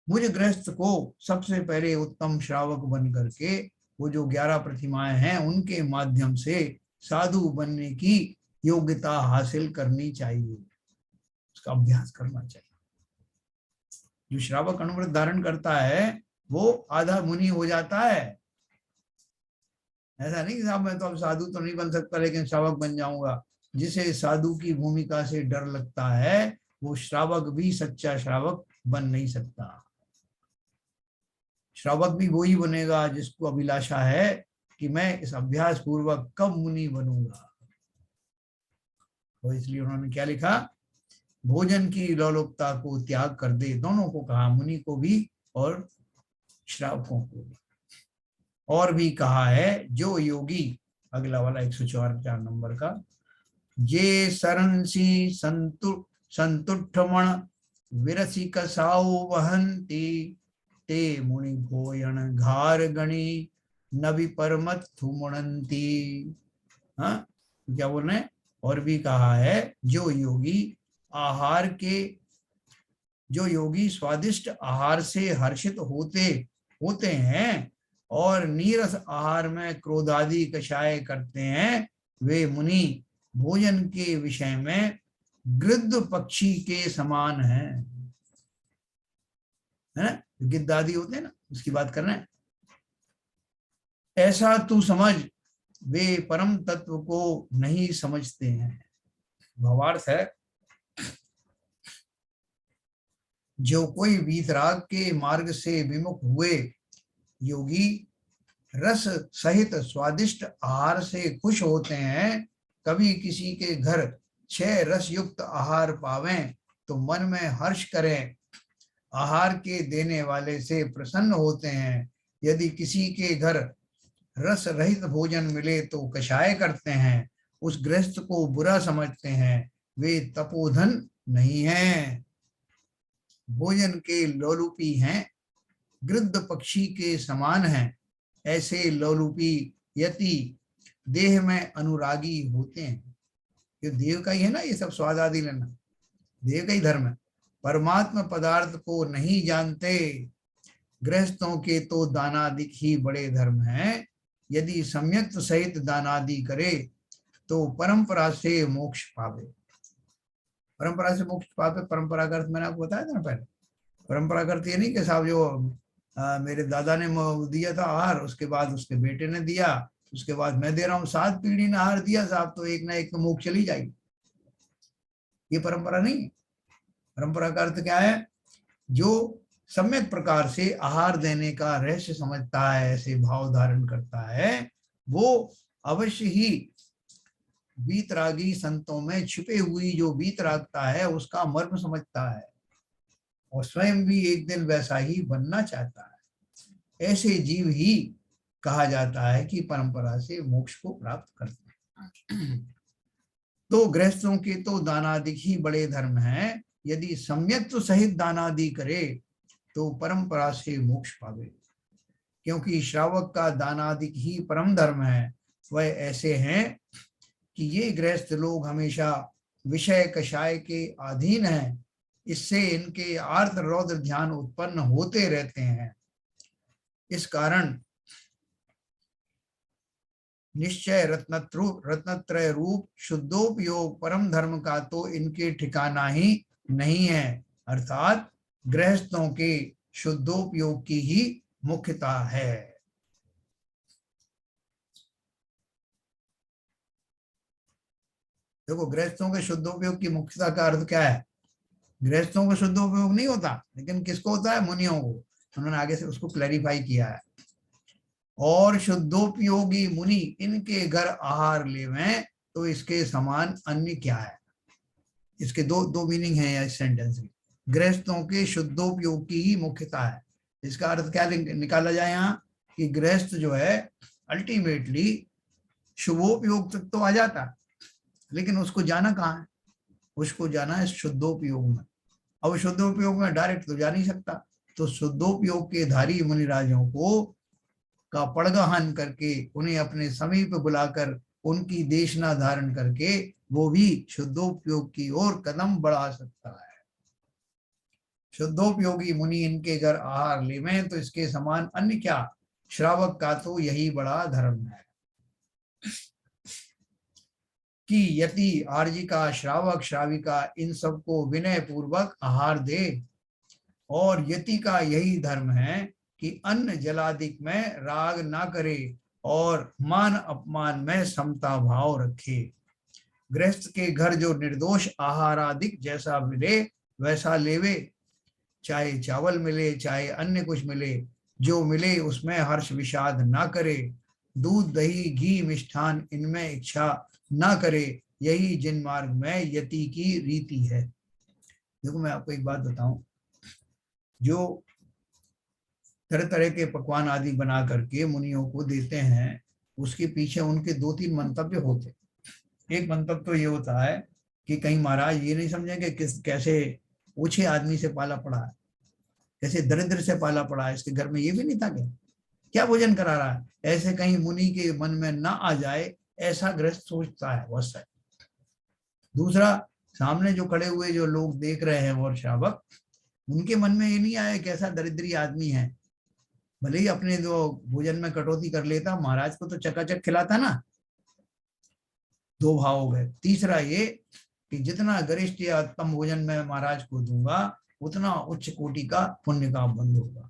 मुझ गृहस्थ को सबसे पहले उत्तम श्रावक बन करके वो जो 11 प्रतिमाएं हैं उनके माध्यम से साधु बनने की योग्यता हासिल करनी चाहिए, उसका अभ्यास करना चाहिए। जो श्रावक अनुव्रत धारण करता है वो आधा मुनि हो जाता है। ऐसा नहीं कि साहब मैं तो अब साधु तो नहीं बन सकता लेकिन श्रावक बन जाऊंगा। जिसे साधु की भूमिका से डर लगता है वो श्रावक भी सच्चा श्रावक बन नहीं सकता। श्रावक भी वही बनेगा जिसको अभिलाषा है कि मैं इस अभ्यास पूर्वक कब मुनि बनूंगा। तो इसलिए उन्होंने क्या लिखा? भोजन की लोलुपता को त्याग कर दे। दोनों को कहा, मुनि को भी और श्रावकों को भी। और भी कहा है जो योगी, अगला वाला 104 नंबर का, जे सरंसी संतुष्टमण विरसी कसाऊ वहंती ते मुनि भोयन घार गणी नबी परमत्थु मुणंती। हाँ, क्या बोल रहे हैं? और भी कहा है जो योगी स्वादिष्ट आहार से हर्षित होते हैं और नीरस आहार में क्रोधादि कषाय करते हैं, वे मुनि भोजन के विषय में गृद्ध पक्षी के समान है ना? गिद्ध होते हैं ना, उसकी बात कर रहे हैं। ऐसा तू समझ, वे परम तत्व को नहीं समझते हैं। भावार्थ है, जो कोई वीतराग के मार्ग से विमुख हुए योगी रस सहित स्वादिष्ट आहार से खुश होते हैं, कभी किसी के घर 6 रस युक्त आहार पावें तो मन में हर्ष करें, आहार के देने वाले से प्रसन्न होते हैं। यदि किसी के घर रस रहित भोजन मिले तो कषाय करते हैं, उस गृहस्थ को बुरा समझते हैं, वे तपोधन नहीं हैं, भोजन के लोलुपी हैं, गृद्ध पक्षी के समान हैं। ऐसे लोलुपी यति देह में अनुरागी होते हैं। ये देह का ही है ना, ये सब स्वाद आदि लेना देह का ही धर्म है। परमात्मा पदार्थ को नहीं जानते। गृहस्थों के तो दानादिक ही बड़े धर्म हैं। यदि सम्यक सहित दानादि करे तो परंपरा से मोक्ष पावे। परंपरा से मोक्ष पावे, परंपरा का अर्थ मैंने आपको बताया था ना पहले। परंपरा का अर्थ ये नहीं कि साहब जो मेरे दादा ने दिया था आहार, उसके बाद उसके बेटे ने दिया, उसके बाद मैं दे रहा हूँ, 7 पीढ़ी ने आहार दिया साहब, तो एक ना एक तो मुख चली जाएगी। ये परंपरा नहीं है। परंपरा का अर्थ क्या है? जो सम्यक प्रकार से आहार देने का रहस्य समझता है, ऐसे भाव धारण करता है, वो अवश्य ही वीतरागी संतों में छिपे हुई जो वीतरागता है उसका मर्म समझता है, और स्वयं भी एक दिन वैसा ही बनना चाहता है। ऐसे जीव ही कहा जाता है कि परंपरा से मोक्ष को प्राप्त करते हैं। तो गृहस्थों के तो दानादि ही बड़े धर्म हैं, यदि सम्यक तो सहित दानादि करे तो परंपरा से मोक्ष पावे। क्योंकि श्रावक का दानादि ही परम धर्म है, वह ऐसे हैं कि ये गृहस्थ लोग हमेशा विषय कषाय के अधीन हैं, इससे इनके आर्त रौद्र ध्यान उत्पन्न होते रहते हैं। इस कारण निश्चय रत्नत्रय रूप शुद्धोपयोग परम धर्म का तो इनके ठिकाना ही नहीं है, अर्थात गृहस्थों के शुद्धोपयोग की ही मुख्यता है। देखो, गृहस्थों के शुद्धोपयोग की मुख्यता का अर्थ क्या है? गृहस्थों को शुद्धोपयोग नहीं होता, लेकिन किसको होता है? मुनियों को। उन्होंने आगे से उसको क्लैरिफाई किया है। और शुद्धोपयोगी मुनि इनके घर आहार लेवें तो इसके समान अन्य क्या है? इसके दो दो मीनिंग है इस सेंटेंस की। गृहस्थों के शुद्धोपयोग की ही मुख्यता है, इसका अर्थ क्या निकाला जाए यहाँ? कि गृहस्थ जो है अल्टीमेटली शुभोपयोग तक तो आ जाता, लेकिन उसको जाना कहाँ है? उसको जाना है शुद्धोपयोग में। अब शुद्धोपयोग में डायरेक्ट तो जा नहीं सकता, तो शुद्धोपयोग के धारी मुनिराजों को का पड़गाहन करके उन्हें अपने समीप बुलाकर उनकी देशना धारण करके वो भी शुद्धोपयोग की ओर कदम बढ़ा सकता है। शुद्धोपयोगी मुनि इनके घर आहार लेवें तो इसके समान अन्य क्या? श्रावक का तो यही बड़ा धर्म है कि यति आर्जिका श्रावक श्राविका इन सबको विनय पूर्वक आहार दे, और यति का यही धर्म है कि अन्न जलादिक में राग ना करे और मान अपमान में समता भाव रखे। गृहस्थ के घर जो निर्दोष आहारादिक जैसा मिले वैसा लेवे, चाहे चावल मिले चाहे अन्य कुछ मिले, जो मिले उसमें हर्ष विषाद ना करे। दूध दही घी मिष्ठान इनमें इच्छा ना करे, यही जिन मार्ग में यति की रीति है। देखो, मैं आपको एक बात बताऊं, जो तरह तरह के पकवान आदि बना करके मुनियों को देते हैं, उसके पीछे उनके 2-3 मंतव्य होते। एक मंतव्य तो ये होता है कि कहीं महाराज ये नहीं समझेंगे किस कैसे ओछे आदमी से पाला पड़ा है, कैसे दरिद्र से पाला पड़ा है, इसके घर में ये भी नहीं था क्या भोजन करा रहा है, ऐसे कहीं मुनि के मन में ना आ जाए, ऐसा गृहस्थ सोचता है बस है। दूसरा, सामने जो खड़े हुए जो लोग देख रहे हैं और श्रावक, उनके मन में ये नहीं आया कैसा दरिद्री आदमी है, भले ही अपने जो भोजन में कटौती कर लेता, महाराज को तो चकाचक खिलाता ना। 2 भाव हो गए। तीसरा ये कि जितना गरिष्ठ या उत्तम भोजन मैं महाराज को दूंगा उतना उच्च कोटि का पुण्य का बंध होगा।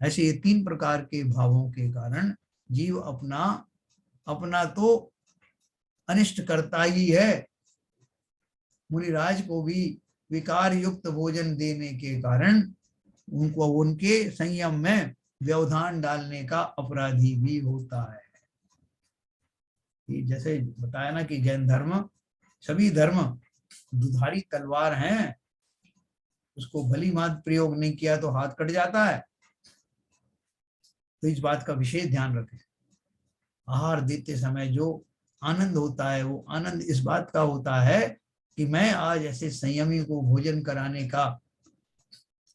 ऐसे ये 3 प्रकार के भावों के कारण जीव अपना अपना तो अनिष्ट करता ही है, मुनिराज को भी विकार युक्त भोजन देने के कारण उनको उनके संयम में व्यवधान डालने का अपराधी भी होता है। कि जैसे बताया ना कि जैन धर्म, सभी धर्म दुधारी तलवार हैं, उसको भली भांति प्रयोग नहीं किया तो हाथ कट जाता है। तो इस बात का विशेष ध्यान रखें। आहार देते समय जो आनंद होता है वो आनंद इस बात का होता है कि मैं आज ऐसे संयमी को भोजन कराने का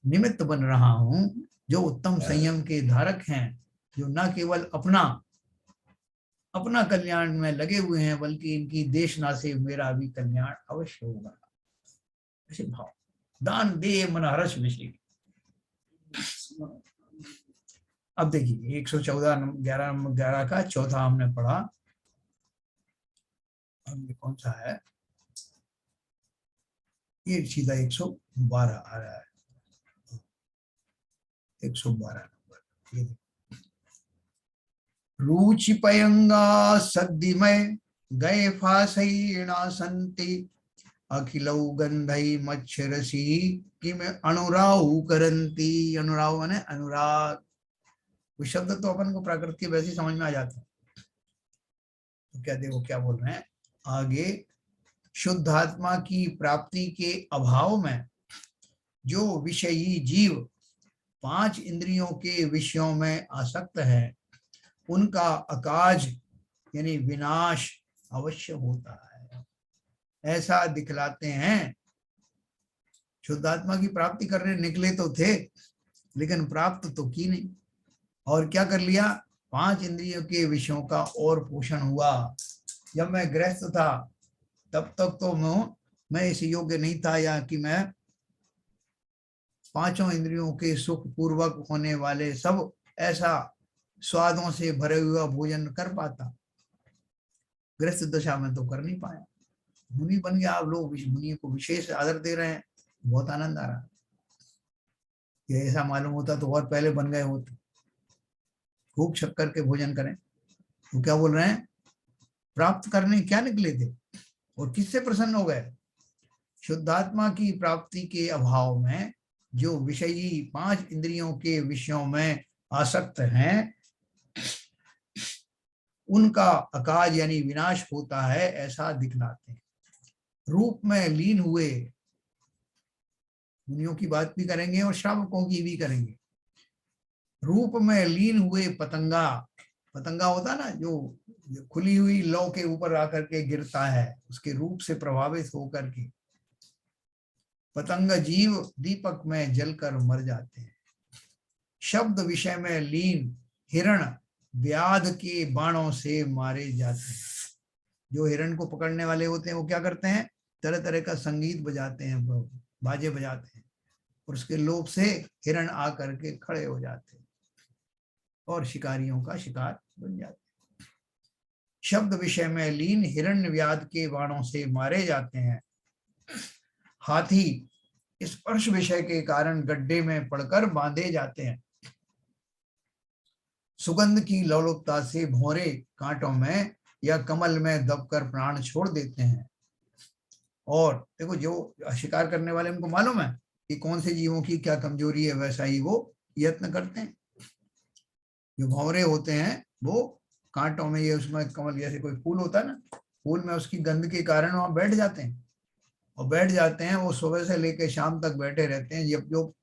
निमित्त बन रहा हूं, जो उत्तम संयम के धारक हैं, जो न केवल अपना अपना कल्याण में लगे हुए हैं बल्कि इनकी देशना से मेरा भी कल्याण अवश्य होगा। ऐसे भाव दान दे मन हर्ष विषय। अब देखिए 114 11 नंबर 11 का चौथा हमने पढ़ा, अब ये कौन सा है? ये सीधा 112 आ रहा है। 112 नंबर। रुचिपयंगा सद्दिमय गए फासैणा संति अखिलौ गंधै मच्छरसी किम अनुराउ करंती। अनुराउ माने अनुराग। वो शब्द तो अपन को प्राकृत वैसे ही समझ में आ जाता है। तो क्या देखो क्या बोल रहे हैं आगे, शुद्ध आत्मा की प्राप्ति के अभाव में जो विषयी जीव 5 इंद्रियों के विषयों में आसक्त है, उनका अकाज यानी विनाश अवश्य होता है, ऐसा दिखलाते हैं। शुद्धात्मा की प्राप्ति करने निकले तो थे, लेकिन प्राप्त तो की नहीं, और क्या कर लिया, 5 इंद्रियों के विषयों का और पोषण हुआ। जब मैं गृहस्थ था तब तक तो मैं इस योग्य नहीं था या कि मैं 5 इंद्रियों के सुख पूर्वक होने वाले सब ऐसा स्वादों से भरे हुआ भोजन कर पाता। गृहस्थ दशा में तो कर नहीं पाया। मुनि बन गया, आप लोग मुनि को विशेष आदर दे रहे हैं, बहुत आनंद आ रहा है। ये ऐसा मालूम होता तो और पहले बन गए होते। खूब शक्कर के भोजन करें। तो क्या बोल रहे हैं, प्राप्त करने क्या निकले थे और किससे प्रसन्न हो गए। शुद्धात्मा की प्राप्ति के अभाव में जो विषयी 5 इंद्रियों के विषयों में आसक्त हैं, उनका अकाज यानी विनाश होता है, ऐसा दिखलाते हैं। रूप में लीन हुए, मुनियों की बात भी करेंगे और श्रावकों की भी करेंगे। रूप में लीन हुए पतंगा, पतंगा होता ना जो खुली हुई लौ के ऊपर आकर के गिरता है, उसके रूप से प्रभावित होकर के पतंग जीव दीपक में जलकर मर जाते हैं। शब्द विषय में लीन हिरण व्याध के बाणों से मारे जाते हैं। जो हिरण को पकड़ने वाले होते हैं वो क्या करते हैं, तरह तरह का संगीत बजाते हैं, बाजे बजाते हैं, और उसके लोभ से हिरण आकर के खड़े हो जाते हैं और शिकारियों का शिकार बन जाते हैं। शब्द विषय में लीन हिरण्य व्याध के बाणों से मारे जाते हैं। हाथी स्पर्श विषय के कारण गड्ढे में पड़कर बांधे जाते हैं। सुगंध की लोलुपता से भौरे कांटों में या कमल में दबकर प्राण छोड़ देते हैं। और देखो जो शिकार करने वाले उनको मालूम है कि कौन से जीवों की क्या कमजोरी है, वैसा ही वो यत्न करते हैं। जो भौरे होते हैं वो कांटों में, ये उसमें कमल जैसे कोई फूल होता है ना, फूल में उसकी गंध के कारण वहां बैठ जाते हैं, और बैठ जाते हैं वो सुबह से लेकर शाम तक बैठे रहते हैं। जब जो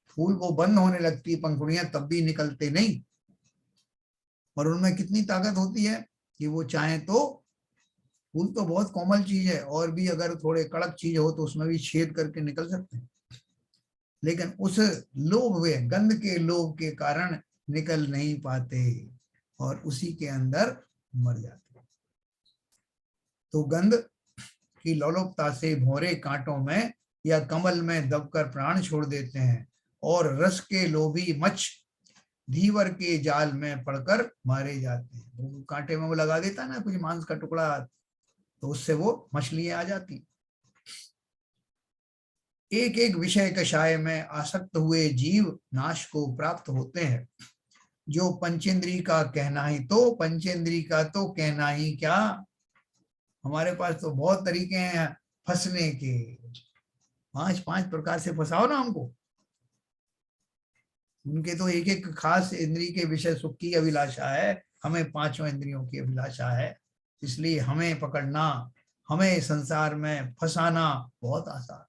फूल वो बंद होने लगती पंखुड़ियां तब भी निकलते नहीं। और उनमें कितनी ताकत होती है कि वो चाहें तो, फूल तो बहुत कोमल चीज है, और भी अगर थोड़े कड़क चीज हो तो उसमें भी छेद करके निकल सकते हैं, लेकिन उस लोभ वे गंध के लोभ के कारण निकल नहीं पाते और उसी के अंदर मर जाते। तो गंध की लोलुपता से भौरे कांटों में या कमल में दबकर प्राण छोड़ देते हैं, और रस के लोभी मच्छ धीवर के जाल में पड़कर मारे जाते हैं। वो कांटे में वो लगा देता है ना कुछ मांस का टुकड़ा, तो उससे वो मछलियां आ जाती। एक एक विषय कषाय में आसक्त हुए जीव नाश को प्राप्त होते हैं। जो पंचेंद्री का कहना ही तो, पंचेंद्री का तो कहना ही क्या, हमारे पास तो बहुत तरीके हैं फंसने के। 5 प्रकार से फंसाओ ना हमको। उनके तो एक एक खास इंद्री के विषय सुख की अभिलाषा है, हमें 5 इंद्रियों की अभिलाषा है। इसलिए हमें पकड़ना, हमें संसार में फंसाना बहुत आसान।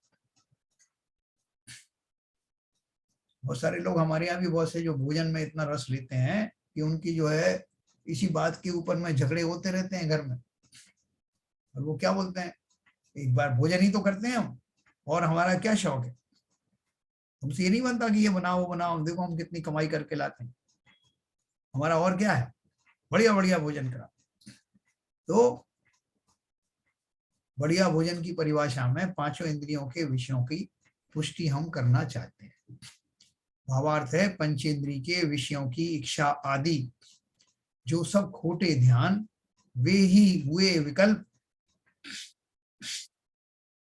बहुत सारे लोग हमारे यहाँ भी बहुत से जो भोजन में इतना रस लेते हैं कि उनकी जो है इसी बात के ऊपर में झगड़े होते रहते हैं घर में। और वो क्या बोलते हैं, एक बार भोजन ही तो करते हैं हम, और हमारा क्या शौक है, हमसे ये नहीं बनता कि ये बनाओ बनाओ, देखो हम कितनी कमाई करके लाते हैं, हमारा और क्या है, बढ़िया बढ़िया भोजन करा। तो बढ़िया भोजन की परिभाषा में 5 इंद्रियों के विषयों की पुष्टि हम करना चाहते हैं। भावार्थ है पंचेंद्री के विषयों की इच्छा आदि जो सब खोटे ध्यान, वे ही हुए विकल्प,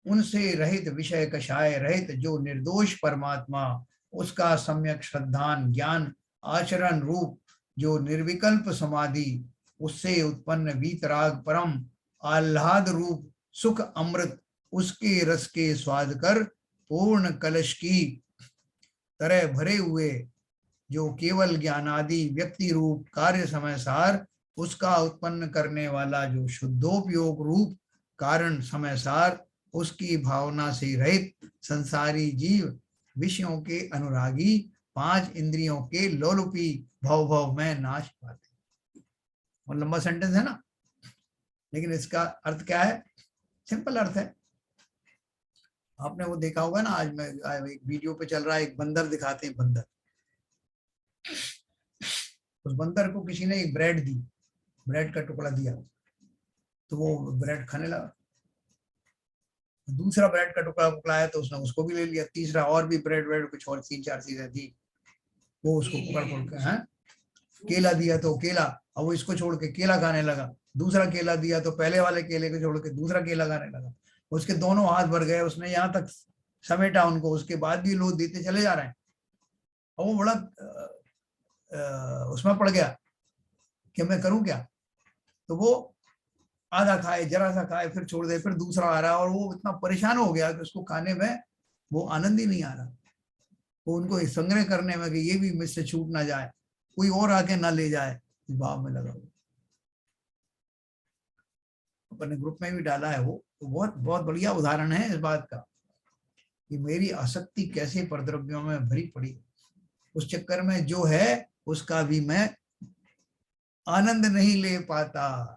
उनसे रहित विषय कषाय रहित जो निर्दोष परमात्मा उसका सम्यक श्रद्धान ज्ञान आचरण रूप जो निर्विकल्प समाधि, उससे उत्पन्न वीतराग परम आह्लाद रूप सुख अमृत, उसके रस के स्वाद कर पूर्ण कलश की तरह भरे हुए जो केवल ज्ञानादि व्यक्ति रूप कार्य समय सार, उसका उत्पन्न करने वाला जो शुद्धोपयोग रूप कारण समय सार, उसकी भावना से रहित संसारी जीव विषयों के अनुरागी 5 इंद्रियों के लोलुपी भव भव में नाश पाते। और लंबा सेंटेंस है ना, लेकिन इसका अर्थ क्या है? सिंपल अर्थ है। आपने वो देखा होगा ना, आज मैं एक वीडियो पे चल रहा है, एक बंदर दिखाते हैं, बंदर, उस बंदर को किसी ने एक ब्रेड दी, ब्रेड का टुकड़ा दिया, तो वो ब्रेड खाने लगा। दूसरा ब्रेड का टुकड़ा पकड़ाया तो उसने उसको भी ले लिया, तीसरा और भी ब्रेड कुछ और 3-4 चीजें दी, वो उसको पकड़ के, हैं केला दिया तो केला, अब वो इसको छोड़ के केला खाने लगा। दूसरा केला दिया तो पहले वाले केले को छोड़ के दूसरा केला खाने लगा। उसके दोनों हाथ भर गए, उसने यहाँ तक समेटा उनको, उसके बाद भी लोग देते चले जा रहे हैं। और वो बड़ा उसमें पड़ गया कि मैं करूं क्या, तो वो आधा खाए, जरा सा खाए, फिर छोड़ दे, फिर दूसरा आ रहा है, और वो इतना परेशान हो गया कि उसको खाने में वो आनंद ही नहीं आ रहा। वो उनको संग्रह करने में कि ये भी मुझसे छूट ना जाए, कोई और आके ना ले जाए, इस भाव में लगा हुआ। अपने ग्रुप में भी डाला है वो, तो बहुत बहुत बढ़िया उदाहरण है इस बात का कि मेरी आसक्ति कैसे परद्रव्यों में भरी पड़ी, उस चक्कर में जो है उसका भी मैं आनंद नहीं ले पाता।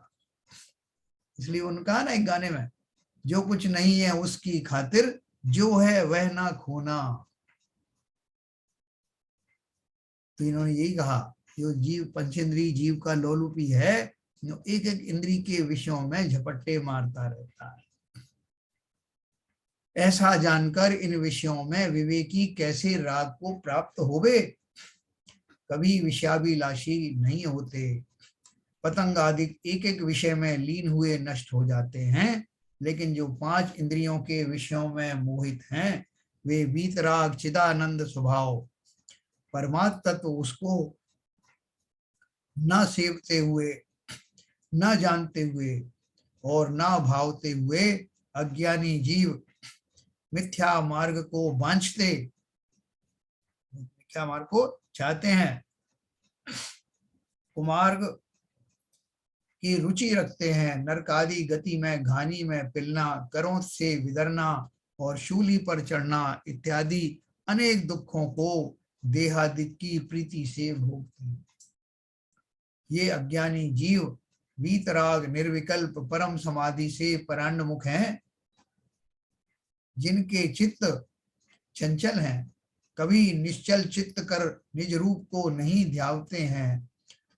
इसलिए उनका ना एक गाने में, जो कुछ नहीं है उसकी खातिर जो है वह ना खोना। तो इन्होंने यही कहा, जो जीव पंचेंद्रीय जीव का लोलुपी है, जो एक एक इंद्री के विषयों में झपट्टे मारता रहता है, ऐसा जानकर इन विषयों में विवेकी कैसे राग को प्राप्त होवे। कभी विषयाभिलाषी नहीं होते, पतंग आदि एक एक विषय में लीन हुए नष्ट हो जाते हैं, लेकिन जो 5 इंद्रियों के विषयों में मोहित हैं, वे वीतराग चिदानंद स्वभाव परमात्म तत्व उसको न सेवते हुए, न जानते हुए और न भावते हुए अज्ञानी जीव मिथ्या मार्ग को वांछते, मिथ्या मार्ग को चाहते हैं, कुमार्ग की रुचि रखते हैं, नरकादि गति में घानी में पिलना, करों से विदरना और शूली पर चढ़ना इत्यादि अनेक दुखों को देहादिक की प्रीति से भोगते हैं। ये अज्ञानी जीव वीतराग निर्विकल्प परम समाधि से परान्मुख हैं, जिनके चित्त चंचल हैं, कभी निश्चल चित्त कर निज रूप को नहीं ध्यावते हैं,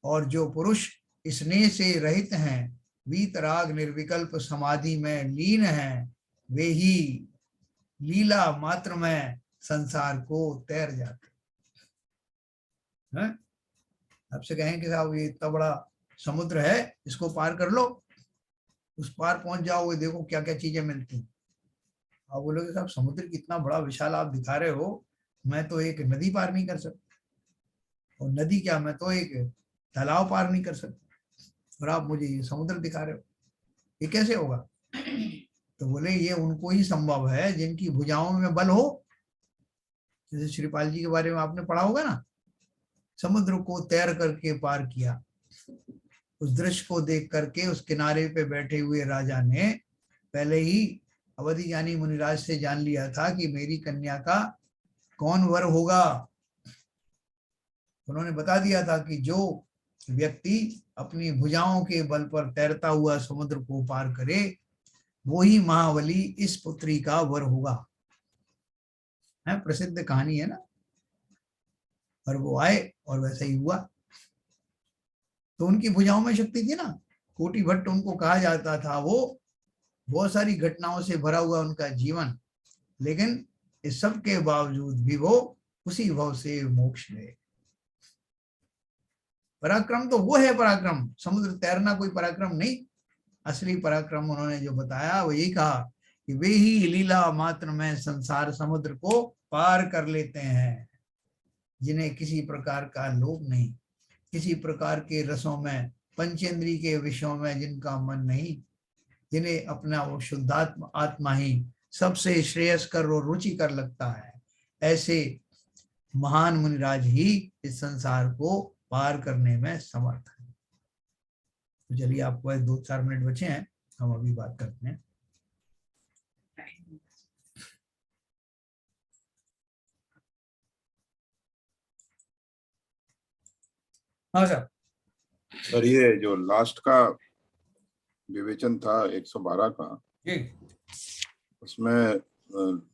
और जो पुरुष स्नेह से रहित हैं, वीतराग निर्विकल्प समाधि में लीन हैं, वे ही लीला मात्र में संसार को तैर जाते हैं। आपसे कहें कि साहब ये इतना बड़ा समुद्र है, इसको पार कर लो, उस पार पहुंच जाओगे, देखो क्या क्या चीजें मिलती। आप बोलोगे साहब समुद्र कितना बड़ा विशाल आप दिखा रहे हो, मैं तो एक नदी पार नहीं कर सकता, और नदी क्या, मैं तो एक तालाब पार नहीं कर सकता, और आप मुझे ये समुद्र दिखा रहे हो, ये कैसे होगा? तो बोले ये उनको ही संभव है जिनकी भुजाओं में बल हो। जैसे श्रीपाल जी के बारे में आपने पढ़ा होगा ना, समुद्र को तैर करके पार किया। उस दृश्य को देख करके उस किनारे पे बैठे हुए राजा ने पहले ही अवधि ज्ञानी मुनिराज से जान लिया था कि मेरी कन्या का कौन वर होगा। उन्होंने बता दिया था कि जो व्यक्ति अपनी भुजाओं के बल पर तैरता हुआ समुद्र को पार करे, वो ही महाबली इस पुत्री का वर होगा। है प्रसिद्ध कहानी है ना। और वो आए और वैसा ही हुआ। तो उनकी भुजाओं में शक्ति थी ना, कोटि भट्ट उनको कहा जाता था। वो बहुत सारी घटनाओं से भरा हुआ उनका जीवन, लेकिन इस सब के बावजूद भी वो उसी भाव से मोक्ष गए। पराक्रम तो वो है पराक्रम, समुद्र तैरना कोई पराक्रम नहीं। असली पराक्रम उन्होंने जो बताया वो यही कहा कि वे ही लीला मात्र में संसार समुद्र को पार कर लेते हैं। जिन्हें किसी प्रकार का लोभ नहीं, किसी प्रकार के रसों में, पंचेंद्री के विषयों में जिनका मन नहीं, जिन्हें अपना वो शुद्धात्मा आत्मा ही सबसे श्रेयस्कर और रुचिकर लगता है, ऐसे महान मुनिराज ही इस संसार को पार करने में समर्थ है। तो चलिए, आपको 2-4 मिनट बचे हैं, हम अभी बात करते हैं। हाँ सर, ये जो लास्ट का विवेचन था 112 का, उसमें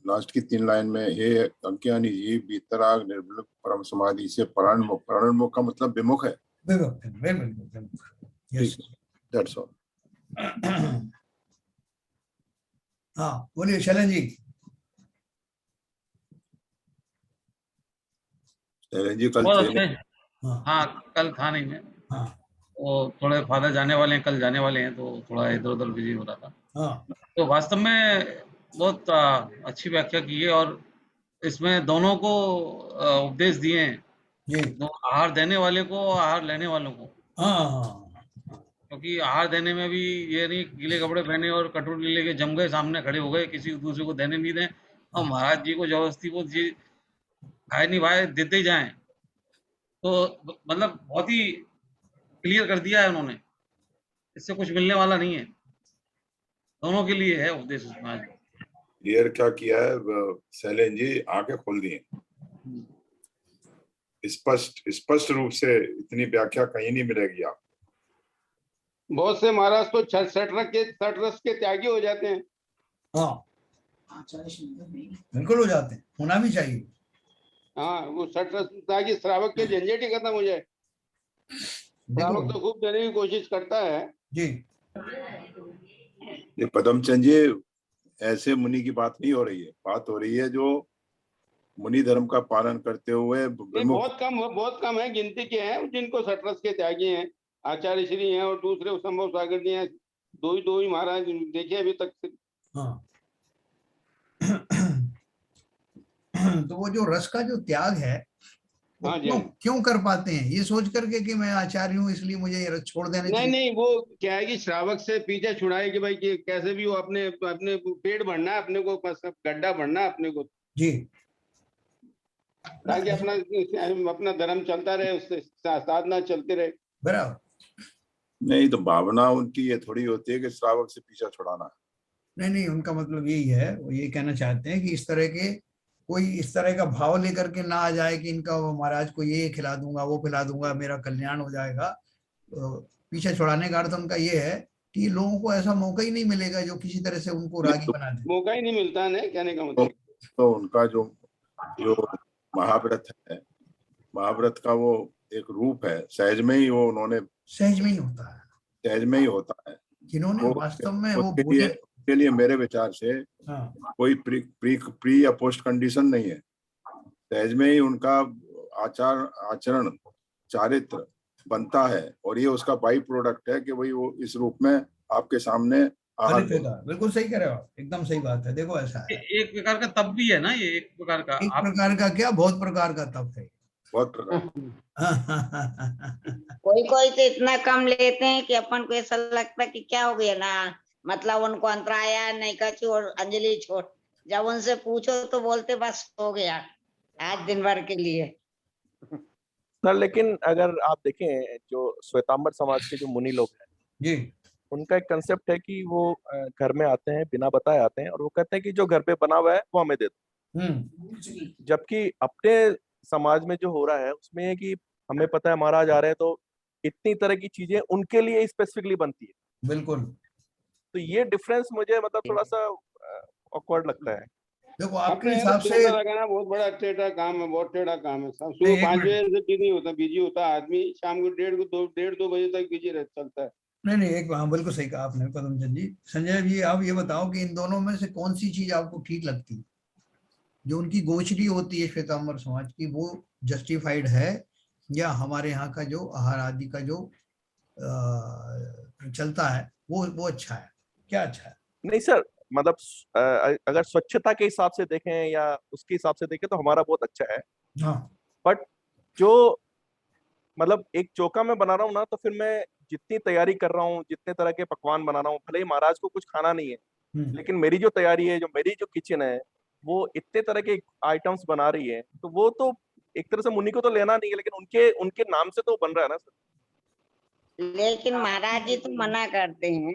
लास्ट की 3 लाइन में हे अज्ञानी जीव बीतराग निर्मल परम समाधि से प्राणमुख, प्राणमुख का मतलब विमुख है। Yes, that's all. हाँ, बोलिए शैलन जी। शैलन जी कल थे नहीं? हाँ, कल था नहीं मैं। हाँ, वो थोड़े फादर जाने वाले हैं, कल जाने वाले हैं, तो थोड़ा इधर उधर बिजी हो रहा था। हाँ, तो वास्तव में बहुत अच्छी व्याख्या की है, और इसमें दोनों को उपदेश दिए हैं, दो, आहार देने वाले को और आहार लेने वालों को। क्योंकि आहार देने में भी ये नहीं गीले कपड़े पहने और कटोरी लेके जम गए, सामने खड़े हो गए, किसी दूसरे को देने नहीं दें, और महाराज जी को जबरदस्ती वो जी खाए नहीं भाई देते ही जाएं। तो मतलब बहुत ही क्लियर कर दिया है उन्होंने, इससे कुछ मिलने वाला नहीं है, दोनों के लिए है उपदेश उसमें। क्लियर क्या किया है शैलेन जी, आंखें खोल दी हैं। स्पष्ट रूप से इतनी व्याख्या कहीं नहीं मिलेगी। आप बहुत से महाराज तो सठ रस के त्यागी हो जाते हैं। हाँ, बिल्कुल हो जाते हैं, होना भी चाहिए। हाँ, वो 60 रस त्यागी श्रावक के झंझट ही खत्म हो जाए। श्रावक तो खूब देने की कोशिश करता है जी। ये पदमचंद जी, ऐसे मुनि की बात नहीं हो रही है, बात हो रही है जो मुनि धर्म का पालन करते हुए बहुत कम है, गिनती के हैं जिनको 60 रस के त्यागी हैं। आचार्य श्री हैं और दूसरे संभव सागर जी हैं, दो ही महाराज देखे अभी तक से। हाँ। तो वो जो रस का जो त्याग है, वो क्यों कर पाते हैं? ये सोच करके कि मैं आचार्य हूँ इसलिए मुझे ये रस छोड़ देने चाहिए? नहीं, वो क्या है कि श्रावक से पीछे छुड़ाए कि भाई कि कैसे भी वो अपने पेट भरना है, अपने को गड्ढा भरना है अपने को जी, ताकि अपना धर्म चलता रहे, उससे साधना चलती रहे। बराबर। नहीं तो भावना उनकी ये थोड़ी होती है कि श्रावक से पीछा छुड़ाना। नहीं, उनका मतलब यही है, वो ये कहना चाहते हैं कि इस तरह के कोई इस तरह का भाव लेकर के ना आ जाए कि इनका महाराज को ये खिला दूंगा, वो खिला दूंगा, मेरा कल्याण हो जाएगा। तो पीछे छुड़ाने का अर्थ उनका ये है कि लोगों को ऐसा मौका ही नहीं मिलेगा जो किसी तरह से उनको रागी बना दे। मौका ही नहीं मिलता है, कहने का मतलब। तो उनका जो महाव्रत है, महाव्रत का वो एक रूप है, सहज में ही वो उन्होंने, सहज में ही होता है, सहज में ही होता है। जिन्होंने वास्तव में वो के लिए मेरे विचार से कोई प्री या पोस्ट कंडीशन नहीं है, सहज में ही उनका आचरण चारित्र बनता है, और ये उसका बाई प्रोडक्ट है कि वही वो इस रूप में आपके सामने बिल्कुल सही कह रहे हो आप, एकदम सही बात है। देखो ऐसा है, एक प्रकार का तप भी है ना, ये एक प्रकार का क्या बहुत प्रकार का तप है, बहुत प्रकार। कोई तो इतना कम लेते हैं कि अपन को ऐसा लगता है कि क्या हो गया ना, मतलब उनको अंतराया नहीं का छोड़, अंजलि छोड़, जब उनसे पूछो तो बोलते बस हो गया आज दिन भर के लिए। सर लेकिन अगर आप देखें जो श्वेतांबर समाज के जो मुनि लोग हैं जी, उनका एक कंसेप्ट है कि वो घर में आते हैं, बिना बताए आते हैं, और वो कहते हैं कि जो घर पे बना हुआ है वो हमें दे दो। जबकि अपने समाज में जो हो रहा है उसमें है कि हमें पता है महाराज आ रहे हैं, तो इतनी तरह की चीजें उनके लिए स्पेसिफिकली बनती है। बिल्कुल। तो ये डिफरेंस मुझे मतलब थोड़ा सा ऑकवर्ड लगता है। देखो आपके हिसाब से बहुत बड़ा टेढ़ा काम है, बहुत टेढ़ा काम है। सुबह 5 बजे से बिजी होता है आदमी, शाम को 1:30-2 बजे तक बिजी चलता है। नहीं, एक हाँ बिल्कुल सही कहा आपने पदमचंद जी। संजय जी, आप ये बताओ कि इन दोनों में से कौन सी चीज आपको ठीक लगती है? जो उनकी गोचरी होती है श्वेतांबर समाज की, वो जस्टिफाइड है, या हमारे यहाँ का जो आहार आदि का जो चलता है वो अच्छा है? क्या अच्छा है? नहीं सर, मतलब अगर स्वच्छता के हिसाब से देखें या उसके हिसाब से देखें तो हमारा बहुत अच्छा है। हाँ। बट जो मतलब एक चौका में बना रहा हूँ ना, तो फिर मैं जितनी तैयारी कर रहा हूँ, जितने तरह के पकवान बना रहा हूँ, भले ही महाराज को कुछ खाना नहीं है, लेकिन मेरी जो तैयारी है, जो मेरी जो किचन है, वो इतने तरह के आइटम्स बना रही है, तो वो तो एक तरह से मुनि को तो लेना नहीं है, लेकिन उनके उनके नाम से तो बन रहा है ना सर। लेकिन महाराज जी तो मना करते हैं।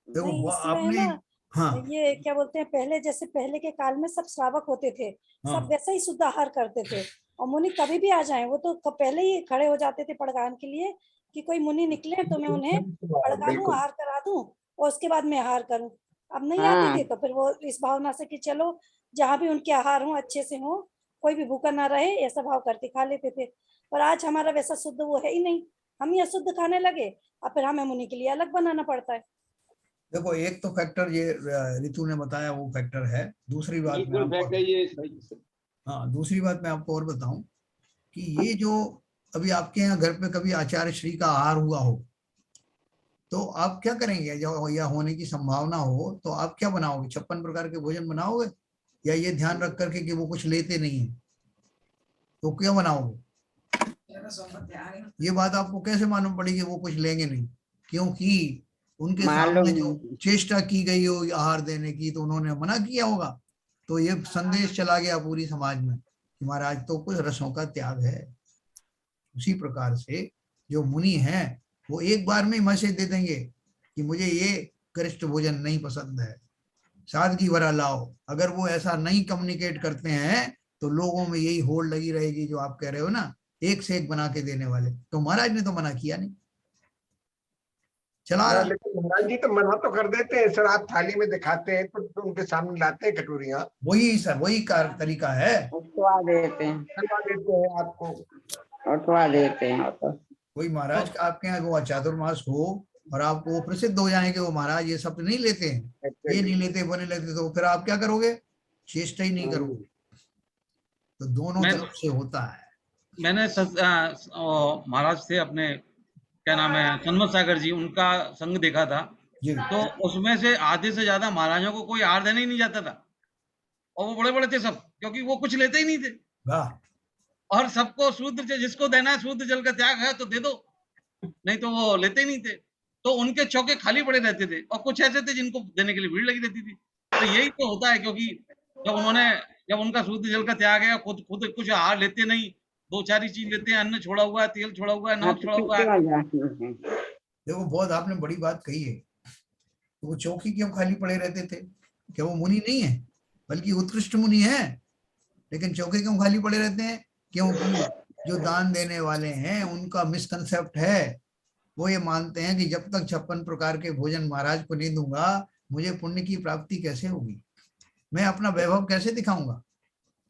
देखो नहीं, इसमें है आपने, ना, हाँ ये क्या बोलते हैं, पहले जैसे पहले के काल में सब श्रावक होते थे, हाँ सब वैसा ही शुद्ध आहार करते थे, और मुनि कभी भी आ जाएं वो तो पहले ही खड़े हो जाते थे पड़गान के लिए कि कोई मुनि निकले तो मैं उन्हें पड़गा दूं, आहार करा दूं, और उसके बाद मैं आहार करूं। अब नहीं आते हाँ थे तो फिर वो इस भावना से कि चलो जहाँ भी उनके आहार हो अच्छे से हो, कोई भी भूखा ना रहे, ऐसा भाव करके खा लेते थे। पर आज हमारा वैसा शुद्ध वो है ही नहीं, हम ही अशुद्ध खाने लगे, और फिर हमें मुनि के लिए अलग बनाना पड़ता है। देखो, एक तो फैक्टर ये ऋतु ने बताया, वो फैक्टर है। दूसरी बात मैं बिल्कुल आपको, फैक्ट है ये। हाँ दूसरी बात मैं आपको और बताऊं कि ये जो अभी आपके यहाँ घर पे कभी आचार्य श्री का आहार हुआ हो, तो आप क्या करेंगे? जब या होने की संभावना हो तो आप क्या बनाओगे? 56 प्रकार के भोजन बनाओगे, या ये ध्यान रख करके कि वो कुछ लेते नहीं है, तो क्या बनाओगे? ये बात आपको कैसे मालूम पड़ी कि वो कुछ लेंगे नहीं? क्योंकि उनके सामने जो चेष्टा की गई हो आहार देने की, तो उन्होंने मना किया होगा। तो ये संदेश चला गया पूरी समाज में कि महाराज तो कुछ रसों का त्याग है। उसी प्रकार से जो मुनि हैं वो एक बार में मैसेज दे देंगे कि मुझे ये गरिष्ठ भोजन नहीं पसंद है, सादगी भरा लाओ। अगर वो ऐसा नहीं कम्युनिकेट करते हैं तो लोगों में यही होड़ लगी रहेगी जो आप कह रहे हो ना, एक से एक बना के देने वाले। तो महाराज ने तो मना किया नहीं, चला रहा। लेकिन महाराज जी तो मना तो कर देते हैं सर, आप थाली में दिखाते हैं तो उनके सामने लाते हैं कटोरियां, वही सर, वही तरीका है, उठवा देते हैं, करवा देते हैं आपको। उठवा देते हैं। तो वही महाराज का आपके यहाँ वो चातुर्मास हो और आपको वो प्रसिद्ध हो जाए कि वो महाराज ये सब नहीं लेते हैं, ये नहीं लेते, वो नहीं लेते, तो फिर आप क्या करोगे? चेष्टा ही नहीं करोगे। तो दोनों तरफ से होता है। मैंने महाराज थे अपने, क्या नाम है, सन्मत सागर जी, उनका संग देखा था। तो उसमें से आधे से ज्यादा महाराजों को कोई आहार देने ही नहीं जाता था, और वो बड़े बड़े थे सब, क्योंकि वो कुछ लेते ही नहीं थे। और सबको शुद्ध, जिसको देना है शुद्ध जल का त्याग है तो दे दो, नहीं तो वो लेते ही नहीं थे। तो उनके चौके खाली पड़े रहते थे, और कुछ ऐसे थे जिनको देने के लिए भीड़ लगी रहती थी। तो यही तो होता है, क्योंकि जब उनका शुद्ध जल का त्याग है, खुद कुछ आहार लेते नहीं, दो चार ही चीज लेते हैं, अन्न छोड़ा हुआ है, तेल छोड़ा हुआ है, नमक छोड़ा हुआ है। देखो बहुत आपने बड़ी बात कही है। तो वो चौकी क्यों खाली पड़े रहते थे? क्या वो मुनि नहीं है, बल्कि उत्कृष्ट मुनि है, लेकिन चौके क्यों खाली पड़े रहते हैं? क्योंकि जो दान देने वाले हैं उनका मिसकंसेप्ट है, वो ये मानते हैं कि जब तक 56 प्रकार के भोजन महाराज को नहीं दूंगा, मुझे पुण्य की प्राप्ति कैसे होगी, मैं अपना वैभव कैसे दिखाऊंगा?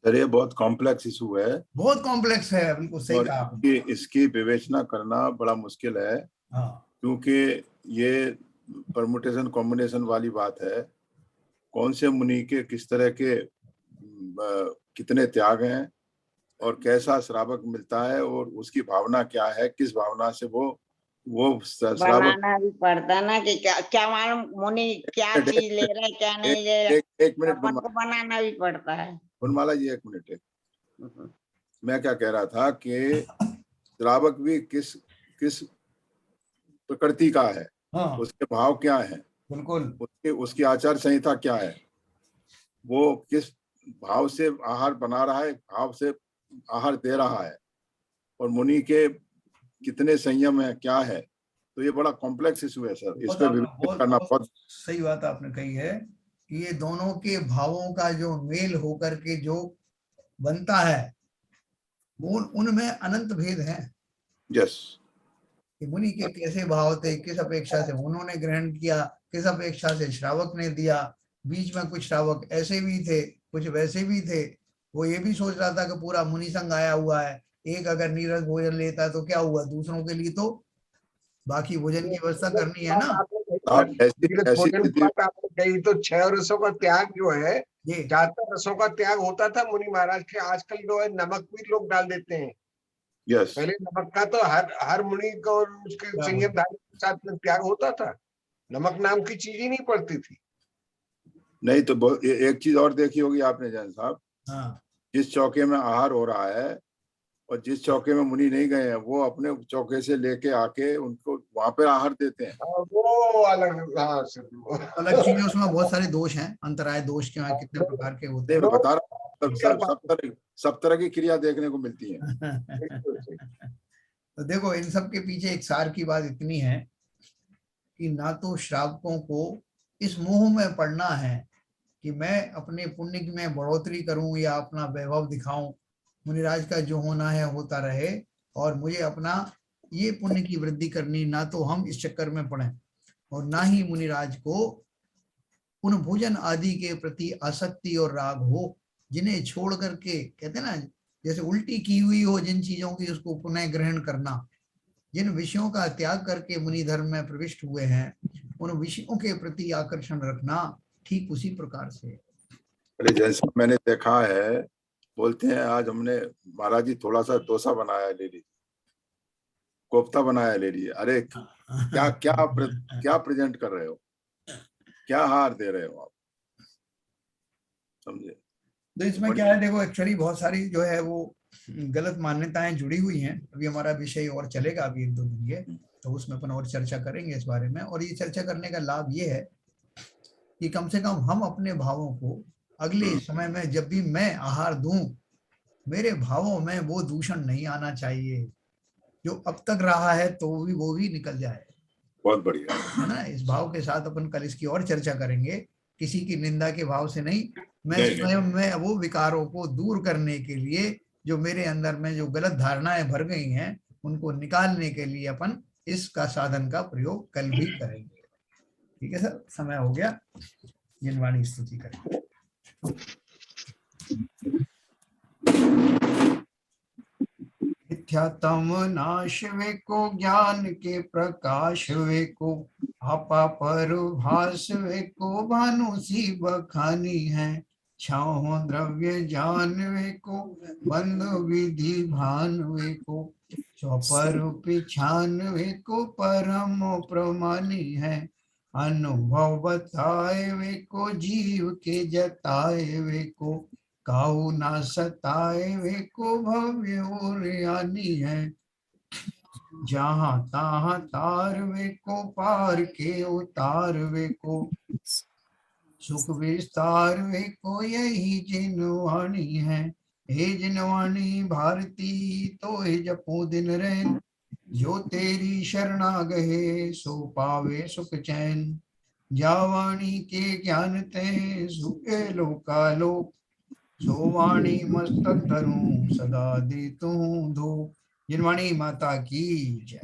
सर ये बहुत कॉम्प्लेक्स इशू है, बहुत कॉम्प्लेक्स है, बिल्कुल सही कहा आपने। इसकी विवेचना करना बड़ा मुश्किल है। क्योंकि ये परमुटेशन कॉम्बिनेशन वाली बात है। कौन से मुनि के किस तरह के कितने त्याग हैं और कैसा श्रावक मिलता है, और उसकी भावना क्या है, किस भावना से वो बनाना भी पड़ता ना कि क्या मालूम मुनि क्या चीज ले रहे, क्या नहीं ले रहे। एक मिनट को बनाना भी पड़ता है। बनमाला जी, एक मिनट। मैं क्या कह रहा था कि श्रावक भी किस प्रकृति का है, उसके भाव क्या है, बिल्कुल उसकी आचार संहिता क्या है, वो किस भाव से आहार बना रहा है, भाव से आहार दे रहा है, और मुनि के कितने संयम है, क्या है। तो ये बड़ा कॉम्प्लेक्स इशू है सर, इस पे विवेचना करना बहुत सही बात आपने कही है कि ये दोनों के भावों का जो मेल होकर के जो बनता है, वो उनमें अनंत भेद है। यस, मुनि के कैसे भाव थे, किस अपेक्षा से उन्होंने ग्रहण किया, किस अपेक्षा से श्रावक ने दिया। बीच में कुछ श्रावक ऐसे भी थे, कुछ वैसे भी थे। वो ये भी सोच रहा था कि पूरा मुनि संघ आया हुआ है, एक अगर नीरस भोजन लेता है तो क्या हुआ, दूसरों के लिए तो बाकी भोजन की व्यवस्था करनी है ना। तो 6 रसों का त्याग जो है, 4 रसों का त्याग होता था मुनि महाराज के। आजकल जो है नमक भी लोग डाल देते हैं। यस, पहले नमक का तो हर मुनि को उसके संयम धारण के साथ में त्याग होता था, नमक नाम की चीज ही नहीं पड़ती थी। नहीं तो एक चीज और देखी होगी आपने जैन साहब, जिस चौके में आहार हो रहा है और जिस चौके में मुनि नहीं गए हैं वो अपने चौके से लेके आके उनको वहां पर आहार देते हैं। वो अलग, हाँ सर, अलग चीजें, उसमें बहुत सारे दोष हैं, अंतराय दोष के वहाँ कितने प्रकार के होते हैं। मैं बता रहा हूँ, सब तरह की क्रिया देखने को मिलती है। तो देखो, इन सब के पीछे एक सार की बात इतनी है कि ना तो श्रावकों को इस मोह में पड़ना है कि मैं अपने पुण्य में बढ़ोतरी करूं या अपना वैभव दिखाऊं, मुनिराज का जो होना है होता रहे, और मुझे अपना ये पुण्य की वृद्धि करनी, ना तो हम इस चक्कर में पड़े, और ना ही मुनिराज को उन भोजन आदि के प्रति आसक्ति और राग हो, जिन्हें छोड़ करके, कहते हैं ना, जैसे उल्टी की हुई हो जिन चीजों की, उसको पुनः ग्रहण करना। जिन विषयों का त्याग करके मुनि धर्म में प्रविष्ट हुए हैं, उन विषयों के प्रति आकर्षण रखना ठीक उसी प्रकार से। अरे जैसा मैंने देखा है, बोलते हैं आज हमने महाराज जी थोड़ा सा डोसा बनाया ले लीजिए, कोफ्ता बनाया ले लीजिए। अरे क्या क्या क्या प्रेजेंट कर रहे हो, क्या हार दे रहे हो आप, समझे? तो इसमें क्या है, देखो एक्चुअली बहुत सारी जो है वो गलत मान्यताएं जुड़ी हुई हैं। अभी हमारा विषय और चलेगा अभी 1-2 दिन के, तो उसमें अपन और चर्चा करेंगे इस बारे में। और ये चर्चा करने का लाभ ये है कि कम से कम हम अपने भावों को अगले समय में जब भी मैं आहार दूं, मेरे भावों में वो दूषण नहीं आना चाहिए। जो अब तक रहा है तो वो भी निकल जाए। बहुत बढ़िया है ना। इस भाव के साथ अपन कल इसकी और चर्चा करेंगे, किसी की निंदा के भाव से नहीं। मैं स्वयं में वो विकारों को दूर करने के लिए, जो मेरे अंदर में जो गलत धारणाएं भर गई हैं, उनको निकालने के लिए अपन इसका साधन का प्रयोग कल भी करेंगे। ठीक है सर, समय हो गया। जिनवाणी स्तुति करें। मिथ्यात्म नाश वे को, ज्ञान के प्रकाश वे को, आपा पर भास वे को, भानु सी बखानी है। छाओ द्रव्य जान वे को, बंद विधि भान वे को, चौपर पिछान वे को, परम प्रमानी है। अनुभव बताए वे को, जीव के जताए वे को, काऊ ना सताए वे को, भव्य और यानी है। जहाँ तहाँ तार वे को, पार के उतार वे को, सुख विस्तार वे को, यही जिनवाणी है। हे जिनवाणी भारती, तो हे जपो दिन रैन, जो तेरी शरणा गहे, सो पावे सुख चैन। जावाणी के ज्ञान ते, सुखे लोकालोक, सो वाणी मस्तक धरूं, सदा दे तू धो। जिनवाणी माता की जय।